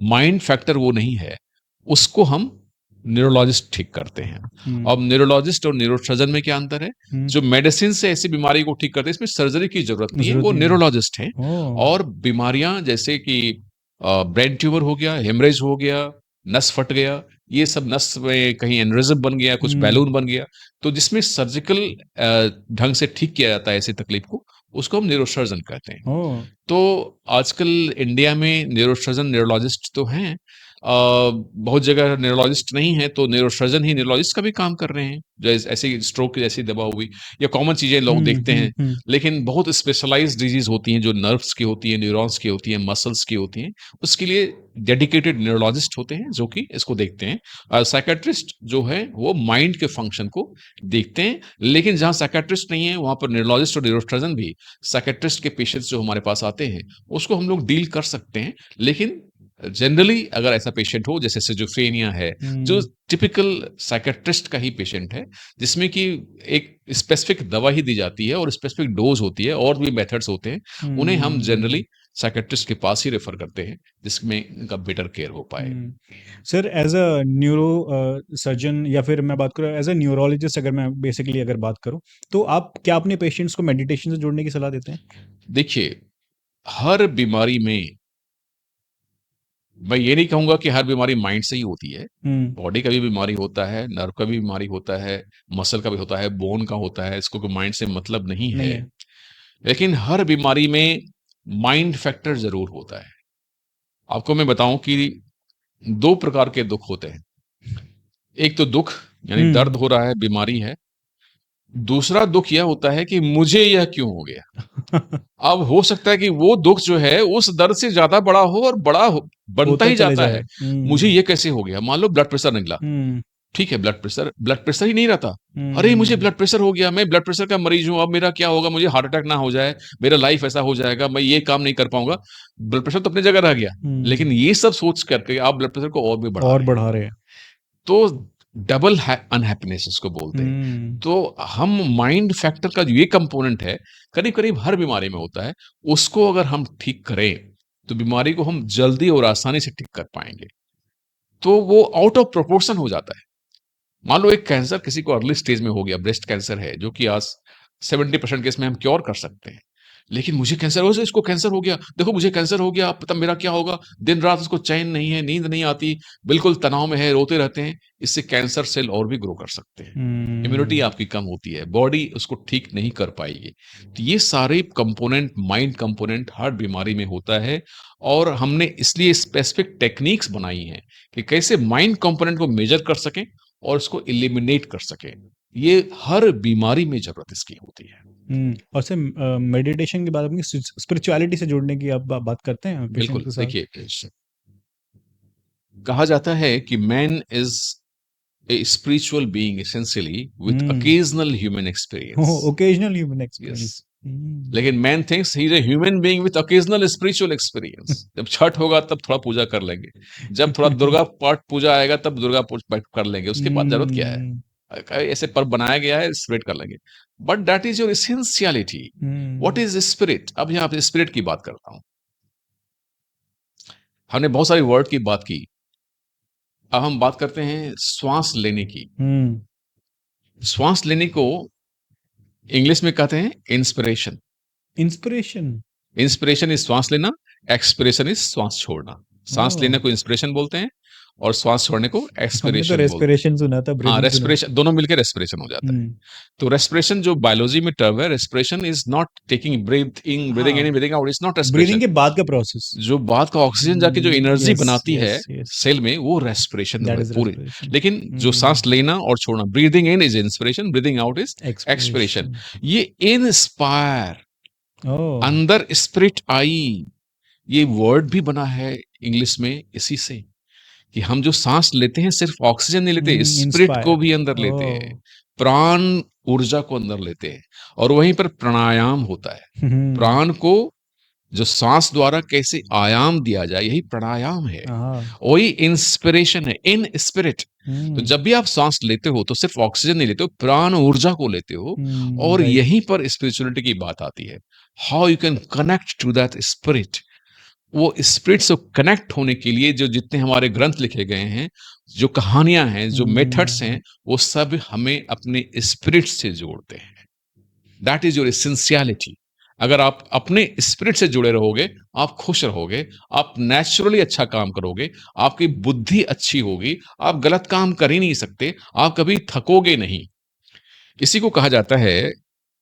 माइंड फैक्टर वो नहीं है, उसको हम न्यूरोलॉजिस्ट ठीक करते हैं। हम्म अब न्यूरोलॉजिस्ट और न्यूरोसर्जन में क्या अंतर है? हम्म जो मेडिसिन से ऐसी बीमारी को ठीक करते हैं, इसमें सर्जरी की जरूरत नहीं है, जरूरत वो नहीं है। न्यूरोलॉजिस्ट हैं। ओ। और बीमारियां जैसे कि ब्रेन ट्यूमर हो गया, हेमरेज हो गया, नस फट गया, ये सब नस में कहीं एनरिज्म बन गया, कुछ हम्म बैलून बन गया, तो जिसमें सर्जिकल ढंग से ठीक किया जाता है ऐसी तकलीफ को, उसको हम न्यूरोसर्जन कहते हैं। ओ। तो आजकल इंडिया में न्यूरोसर्जन न्यूरोलॉजिस्ट तो हैं, बहुत जगह न्यूरोलॉजिस्ट नहीं है तो न्यूरोसर्जन ही न्यूरोलॉजिस्ट का भी काम कर रहे हैं, जैसे ऐसे स्ट्रोक जैसी दवा हुई या कॉमन चीजें लोग देखते हैं। हम्म। लेकिन बहुत स्पेशलाइज्ड डिजीज होती हैं जो नर्व्स की होती है, न्यूरॉन्स की होती है, मसल्स की होती हैं, उसके लिए डेडिकेटेड न्यूरोलॉजिस्ट होते हैं जो कि इसको देखते हैं। साइकेट्रिस्ट जो है वो माइंड के फंक्शन को देखते हैं। लेकिन जहां साइकेट्रिस्ट नहीं है वहां पर न्यूरोलॉजिस्ट और न्यूरोसर्जन भी साइकेट्रिस्ट के पेशेंट्स जो हमारे पास आते हैं उसको हम लोग डील कर सकते हैं। लेकिन जनरली अगर ऐसा पेशेंट हो जैसे सिजोफ्रेनिया है, जो हम्म टिपिकल साइकेट्रिस्ट का ही पेशेंट है, जिसमें कि एक स्पेसिफिक दवा ही दी जाती है और स्पेसिफिक डोज होती है और भी मेथड्स होते हैं, उन्हें हम हम्म जनरली साइकेट्रिस्ट के पास ही रेफर करते हैं, जिसमें इनका बेटर केयर हो पाए। Sir, as a neurosurgeon, या फिर मैं बात करूँ एज अ न्यूरोलॉजिस्ट, अगर मैं बेसिकली अगर बात करूँ, तो आप क्या अपने पेशेंट्स को मेडिटेशन से जोड़ने की सलाह देते हैं? देखिए, हर बीमारी में मैं ये नहीं कहूंगा कि हर बीमारी माइंड से ही होती है। हम्म बॉडी का भी बीमारी होता है, नर्व का भी बीमारी होता है, मसल का भी होता है, बोन का होता है, इसको कोई माइंड से मतलब नहीं नहीं है। है। लेकिन हर बीमारी में माइंड फैक्टर जरूर होता है। आपको मैं बताऊं कि 2 प्रकार के दुःख होते हैं। एक तो दुःख यानी हम्म दर्द हो रहा है, बीमारी है। दूसरा दुःख यह होता है कि मुझे यह क्यों हो गया? अब हो सकता है कि वो दुःख जो है उस दर्द से ज़्यादा बड़ा हो और बनता होता ही चले जाता जाए। है। मुझे ये कैसे हो गया? मान लो ब्लड प्रेशर निकला, हम्म ठीक है, ब्लड प्रेशर ही नहीं रहता। अरे! मुझे हम्म ब्लड प्रेशर हो गया, मैं ब्लड प्रेशर का मरीज़ हूँ, अब मेरा क्या होगा? मुझे हार्ट अटैक ना हो जाए, मेरा लाइफ ऐसा हो जाएगा, मैं ये काम नहीं कर पाऊँगा। ब्लड प्रेशर तो अपनी जगह रह गया, हम्म लेकिन ये सब सोच करके आप ब्लड प्रेशर को और भी बढ़ा और रहे हैं। बढ़ा रहे हैं। तो डबल अनहैप्पीनेस इसको बोलते हैं। हम्म तो हम माइंड फैक्टर का जो ये कंपोनेंट है, करीब-करीब हर बीमारी में होता है। उसको अगर हम ठीक करें, तो बीमारी को हम जल्दी और आसानी से ठीक कर पाएँगे। तो वो आउट ऑफ प्रोपोर्शन हो जाता है। मान लो एक कैंसर किसी को अर्ली स्टेज में हो गया, ब्रेस्ट कैंसर है, जो कि आज 70% केस में हम क्योर कर सकते हैं। लेकिन मुझे कैंसर हो, इसको कैंसर हो गया, देखो मुझे कैंसर हो गया, पता मेरा क्या होगा? दिन-रात उसको चैन नहीं है, नींद नहीं आती, बिल्कुल तनाव में है, रोते रहते हैं। इससे कैंसर सेल और भी ग्रो कर सकते हैं। इम्यूनिटी हम्म आपकी कम होती है, बॉडी उसको ठीक नहीं कर पाएगी। तो ये सारे कंपोनेंट, माइंड कंपोनेंट हर बीमारी में होता है, और हमने इसलिए स्पेसिफिक टेक्निक्स बनाई हैं कि कैसे माइंड कंपोनेंट को मेजर कर सकें और उसको एलिमिनेट कर सकें। ये हर बीमारी में ज़रूरत इसकी होती है। और सर, मेडिटेशन के बाद अपनी स्पिरिचुअलिटी से जोड़ने की आप बात करते हैं पेशेंट बिल्कुल, के साथ? देखिए कहा जाता है कि man is a spiritual being essentially with hmm occasional human experience. Occasional human yes, experience. लेकिन man thinks he is a human being with occasional spiritual experience. जब छठ होगा तब थोड़ा पूजा कर लेंगे, जब थोड़ा दुर्गा पाठ पूजा आएगा तब दुर्गा पाठ कर लेंगे, उसके बाद जरूरत क्या है? ऐसे पर्व बनाया गया है, सेलिब्रेट कर लेंगे। But that is your essentiality. What is spirit? अब यहाँ पे स्पिरिट की बात करता हूं। हमने बहुत सारी वर्ड की बात की, अब हम बात करते हैं श्वास लेने की। श्वास लेने को इंग्लिश में कहते हैं इंस्पिरेशन। इंस्पिरेशन। इंस्पिरेशन इज श्वास लेना, एक्सपिरेशन इज श्वास छोड़ना। सांस लेने को इंस्पिरेशन बोलते हैं और श्वास छोड़ने को हमने तो एक्सपिरेशन बोलते हैं। रेस्पिरेशन सुना था, हाँ, ब्रीदिंग सुना था। रेस्पिरेशन दोनों मिलकर रेस्पिरेशन हो जाता है। तो रेस्पिरेशन जो बायोलॉजी में टर्म है, respiration is not taking breathing breathing in breathing out, is not breathing respiration. के बाद का प्रोसेस, जो बाद का ऑक्सीजन जाके जो एनर्जी yes, बनाती yes, है yes. सेल में, वो रेस्पिरेशन That है is पूरी। respiration. लेकिन जो सांस लेना और छोड़ना, breathing in is inspiration, breathing out is expiration. ये इंस्पायर, अंदर स्पिरिट आई, ये वर्ड भी बना है इंग्लिश में इसी से, कि हम जो सांस लेते हैं सिर्फ ऑक्सीजन नहीं लेते, स्पिरिट को भी अंदर लेते हैं, प्राण ऊर्जा को अंदर लेते हैं। और वहीं पर प्राणायाम होता है। प्राण को जो सांस द्वारा कैसे आयाम दिया जाए, यही प्राणायाम है। वही इंस्पिरेशन है, इन स्पिरिट। तो जब भी आप सांस लेते हो तो सिर्फ ऑक्सीजन नहीं लेते हो, प्राण ऊर्जा को लेते हो। और यहीं पर स्पिरिचुअलिटी की बात आती है, how you can connect to that spirit. वो स्पिरिट से कनेक्ट होने के लिए जो जितने हमारे ग्रंथ लिखे गए हैं, जो कहानियां हैं, जो मेथड्स हैं, वो सब हमें अपने स्पिरिट से जोड़ते हैं। That is your essentiality. अगर आप अपने स्पिरिट से जुड़े रहोगे, आप खुश रहोगे, आप नेचुरली अच्छा काम करोगे, आपकी बुद्धि अच्छी होगी, आप गलत काम कर ही नहीं सकते, आप कभी थकोगे नहीं। इसी को कहा जाता है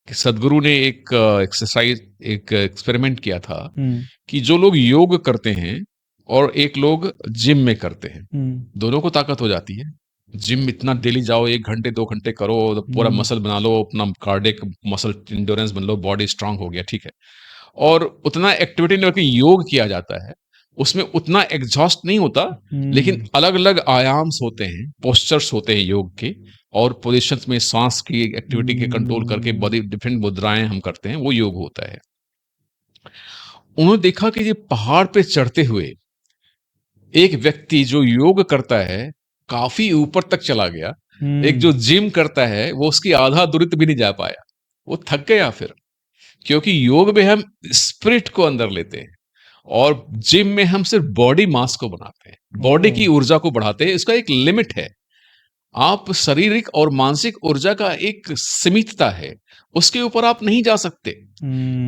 कि सदगुरु ने एक एक्सरसाइज, एक एक्सपेरिमेंट किया था कि जो लोग योग करते हैं और एक लोग जिम में करते हैं, दोनों को ताकत हो जाती है। जिम इतना डेली जाओ, 1 घंटे 2 घंटे करो, पूरा मसल बना लो, अपना कार्डियक मसल इंड्योरेंस बन लो, बॉडी स्ट्रांग हो गया, ठीक है। और उतना एक्टिविटी लेवल के योग किया जाता है, उसमें उतना एग्जॉस्ट नहीं होता, लेकिन अलग अलग आयाम्स होते हैं, पोस्चर्स होते हैं योग के, और पोजीशंस में सांस की एक्टिविटी के कंट्रोल करके बॉडी डिफरेंट मुद्राएं हम करते हैं, वो योग होता है। उन्होंने देखा कि ये पहाड़ पे चढ़ते हुए एक व्यक्ति जो योग करता है काफी ऊपर तक चला गया, एक जो जिम करता है वो उसकी आधा दूरी तक भी नहीं जा पाया, वो थक गया फिर। क्योंकि योग में हम स्पिरिट को अंदर लेते हैं और जिम में हम सिर्फ बॉडी मास को बनाते हैं, बॉडी की ऊर्जा को बढ़ाते हैं। इसका एक लिमिट है। आप शारीरिक और मानसिक ऊर्जा का एक सीमितता है, उसके ऊपर आप नहीं जा सकते।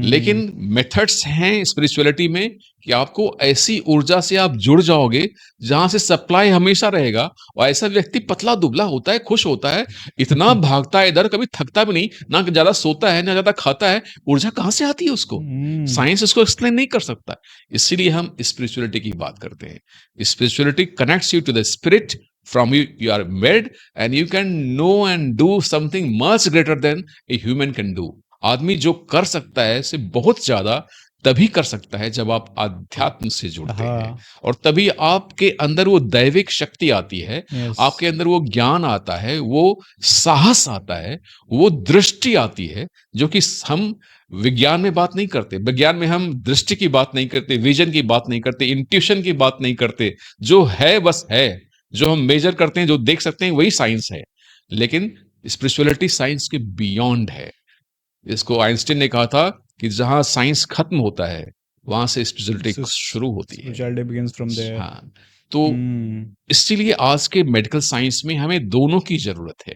लेकिन मेथड्स हैं स्पिरिचुअलिटी में कि आपको ऐसी ऊर्जा से आप जुड़ जाओगे जहां से सप्लाई हमेशा रहेगा। और ऐसा व्यक्ति पतला दुबला होता है, खुश होता है, इतना भागता है इधर, कभी थकता भी नहीं, ना ज्यादा सोता है ना ज्यादा खाता है। ऊर्जा कहां से आती है उसको? साइंस उसको एक्सप्लेन नहीं कर सकता। इसीलिए हम स्पिरिचुअलिटी की बात करते हैं। Spirituality connects you to the spirit, from you are made, and you can know and do something much greater than a human can do. आदमी जो कर सकता है से बहुत ज्यादा तभी कर सकता है जब आप आध्यात्म से जुड़ते हैं, और तभी आपके अंदर वो दैविक शक्ति आती है, आपके अंदर वो ज्ञान आता है, वो साहस आता है, वो दृष्टि आती है, जो कि हम विज्ञान में बात नहीं करते। विज्ञान में हम दृष्टि की बात नहीं करते, विजन की बात नहीं करते, इंट्यूशन की बात नहीं करते। जो है बस है, जो हम मेजर करते हैं, जो देख सकते हैं, वही साइंस है। लेकिन स्पिरिचुअलिटी साइंस के बियॉन्ड है। इसको आइंस्टीन ने कहा था कि जहां साइंस खत्म होता है वहां से स्पिरिचुअलिटी शुरू होती है। हाँ, तो इसीलिए आज के मेडिकल साइंस में हमें दोनों की जरूरत है।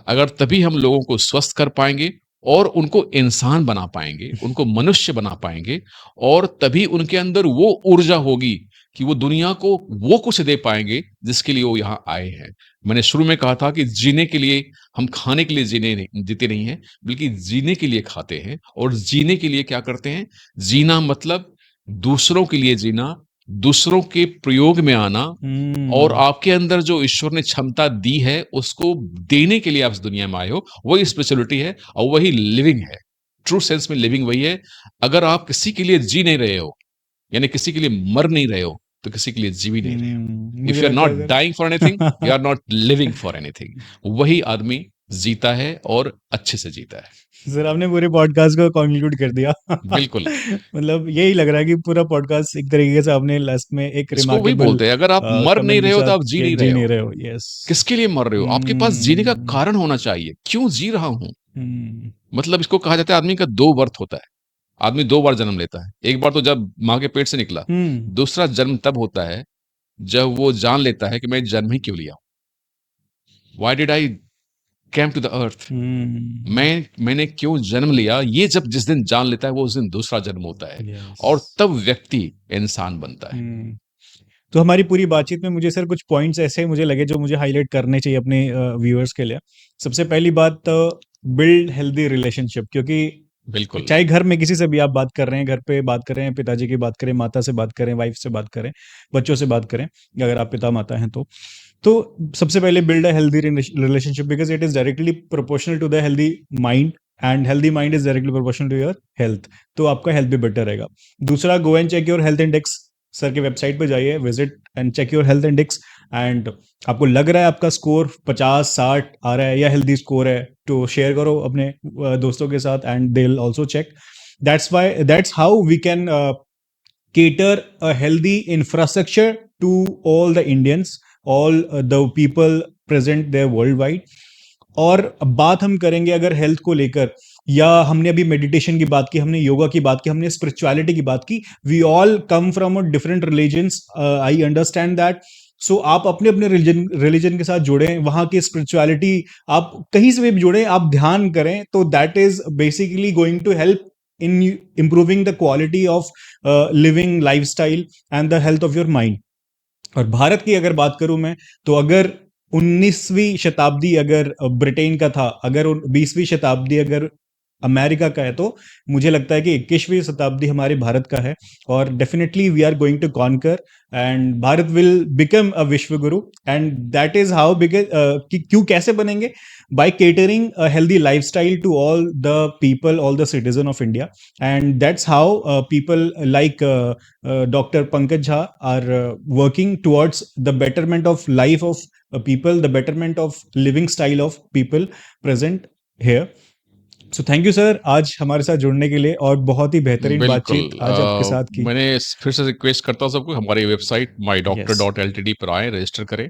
अगर तभी हम लोगों को स्वस्थ कर पाएंगे और उनको इंसान बना पाएंगे, उनको मनुष्य बना पाएंगे, और तभी उनके अंदर वो ऊर्जा होगी कि वो दुनिया को वो कुछ दे पाएंगे जिसके लिए वो यहाँ आए हैं। मैंने शुरू में कहा था कि जीने के लिए हम खाने के लिए जीते नहीं हैं, बल्कि जीने के लिए खाते हैं। और जीने के लिए क्या करते हैं? जीना मतलब दूसरों के लिए जीना, दूसरों के प्रयोग में आना, और आपके अंदर जो ईश्वर ने क्षमता दी है उसको देने के लिए आप इस दुनिया में आए हो। वही स्पिरिचुअलिटी है और वही लिविंग है। ट्रू सेंस में लिविंग वही है। अगर आप किसी के लिए जी नहीं रहे हो, यानी किसी के लिए मर नहीं रहे हो, तो किसी के लिए जी भी नहीं रहे हो। If you are not dying for anything, you are not living for anything. वही आदमी जीता है और अच्छे से जीता है। सर आपने पूरे पॉडकास्ट को कंक्लूड कर दिया। बिल्कुल। मतलब यही लग रहा है कि पूरा पॉडकास्ट एक तरीके से आपने लास्ट में एक इसको वही रिमार्केबल बोलते हैं, अगर आप मर नहीं कमेंट रहे के हो तो साथ आप जी नहीं जी रहे नहीं हो। रहे हो। यस। किसके लिए मर रहे हो? आपके पास जीने का कारण होना चाहिए, क्यों जी रहा हूँ? मतलब इसको कहा जाता है आदमी का 2 बर्थ होता है। आदमी 2 बार जन्म लेता है। एक बार तो जब माँ के पेट से निकला, दूसरा जन्म तब होता है जब वो जान लेता है कि मैं जन्म ही क्यों लिया हूँ? Why did I came to the earth? मैंने क्यों जन्म लिया? ये जब जिस दिन जान लेता है, वो उस दिन दूसरा जन्म होता है और यस। तब व्यक्ति इंसान बनता है। तो हमारी पूरी बातचीत में मुझे सर कुछ पॉइंट्स ऐसे मुझे लगे जो मुझे हाईलाइट करने चाहिए अपने व्यूअर्स के लिए। सबसे पहली बात, बिल्ड हेल्दी रिलेशनशिप, क्योंकि बिल्कुल, चाहे घर में किसी से भी आप बात कर रहे हैं, घर पे बात कर रहे हैं, पिताजी की बात करें, माता से बात करें, वाइफ से बात करें, बच्चों से बात करें, अगर आप पिता माता हैं तो सबसे पहले build a healthy relationship, because it is directly proportional to the healthy mind, and healthy mind is directly proportional to your health. तो आपका हेल्थ भी बेटर रहेगा। दूसरा, go and check your health index. Sir की website पे जाइए, visit and check your health index, and आपको लग रहा है आपका स्कोर 50-60 आ रहा है या हेल्दी स्कोर है, तो शेयर करो अपने दोस्तों के साथ, and they will also check. That's how we can cater a healthy infrastructure to all the Indians, all the people present there worldwide। और बात हम करेंगे अगर हेल्थ को लेकर, या हमने अभी मेडिटेशन की बात की, हमने योगा की बात की, हमने स्पिरिचुअलिटी की बात की। We all come from a different religions, I understand that. So आप अपने अपने रिलीजन के साथ जुड़े, वहां की स्पिरिचुअलिटी आप कहीं से भी जुड़े, आप ध्यान करें, तो that is basically going to help in improving the quality of living lifestyle and the health of your mind। और भारत की अगर बात करूं मैं, तो अगर 19वीं शताब्दी अगर ब्रिटेन का था, अगर 20वीं शताब्दी अगर अमेरिका का है, तो मुझे लगता है कि 21वीं शताब्दी हमारे भारत का है। और definitely we are going to conquer, and Bharat will become a विश्व गुरु। And that is how because क्यों कैसे बनेंगे? By catering a healthy lifestyle to all the people, all the citizen of India. And that's how people like Dr. Pankaj Jha are working towards the betterment of life of people, the betterment of living style of people present here। So thank you sir आज हमारे साथ जुड़ने के लिए, और बहुत ही बेहतरीन बिल्कुल। बातचीत आज आपके साथ की। मैंने फिर से रिक्वेस्ट करता हूँ सबको, हमारी वेबसाइट यस। mydoctor.ltd पर आएँ, रजिस्टर करें।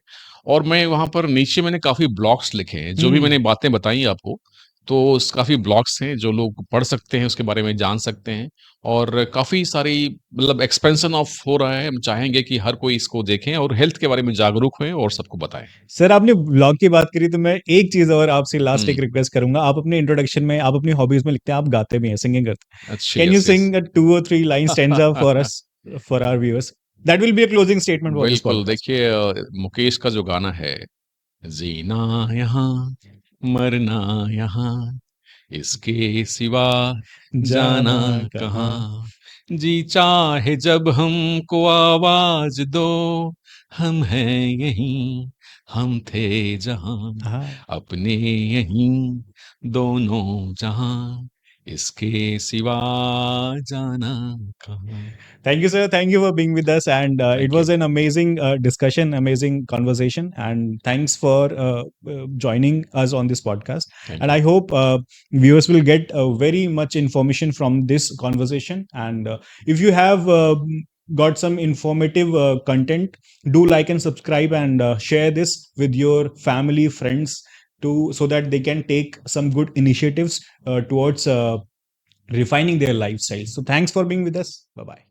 और मैं वहाँ पर नीचे मैंने काफ़ी ब्लॉग्स लिखे हैं, जो भी मैंने बातें बताई आपको, तो काफ़ी ब्लॉग्स हैं जो लोग पढ़ सकते हैं, उसके बारे में जान सकते हैं। और काफ़ी सारी मतलब एक्सपेंशन ऑफ हो रहा है, हम चाहेंगे कि हर कोई इसको देखें और हेल्थ के बारे में जागरूक हों और सबको बताएँ। सर आपने ब्लॉग की बात करी, तो मैं एक चीज और आपसे लास्ट हुँ। एक रिक्वेस्ट करूंगा। आप अपने इंट्रोडक्शन में, आप अपनी हॉबीज में लिखते हैं, आप गाते भी हैं, सिंगिंग करते हैं। अच्छी can you yes, yes. Sing 2 or 3 lines stanza for us, for our viewers? That will be a closing statement for this बिल्कुल, पॉडकास्ट। देखिए मुकेश का जो गाना है, जीना यहाँ, मरना यहाँ, इसके सिवा जाना जाना कहाँ। कहाँ। जी चाहे जब हमको आवाज दो, हम हैं यहीं, हम थे जहाँ, हाँ। अपने यहीं, दोनों जहाँ, इसके सिवा जाना कहाँ। Thank you, sir. Thank you for being with us. And it thank was you, an amazing discussion, amazing conversation. And thanks for joining us on this podcast. Thank And you. I hope viewers will get very much information from this conversation. And if you have got some informative content, do like and subscribe, and share this with your family, friends, to so that they can take some good initiatives towards refining their lifestyle. So thanks for being with us. Bye bye.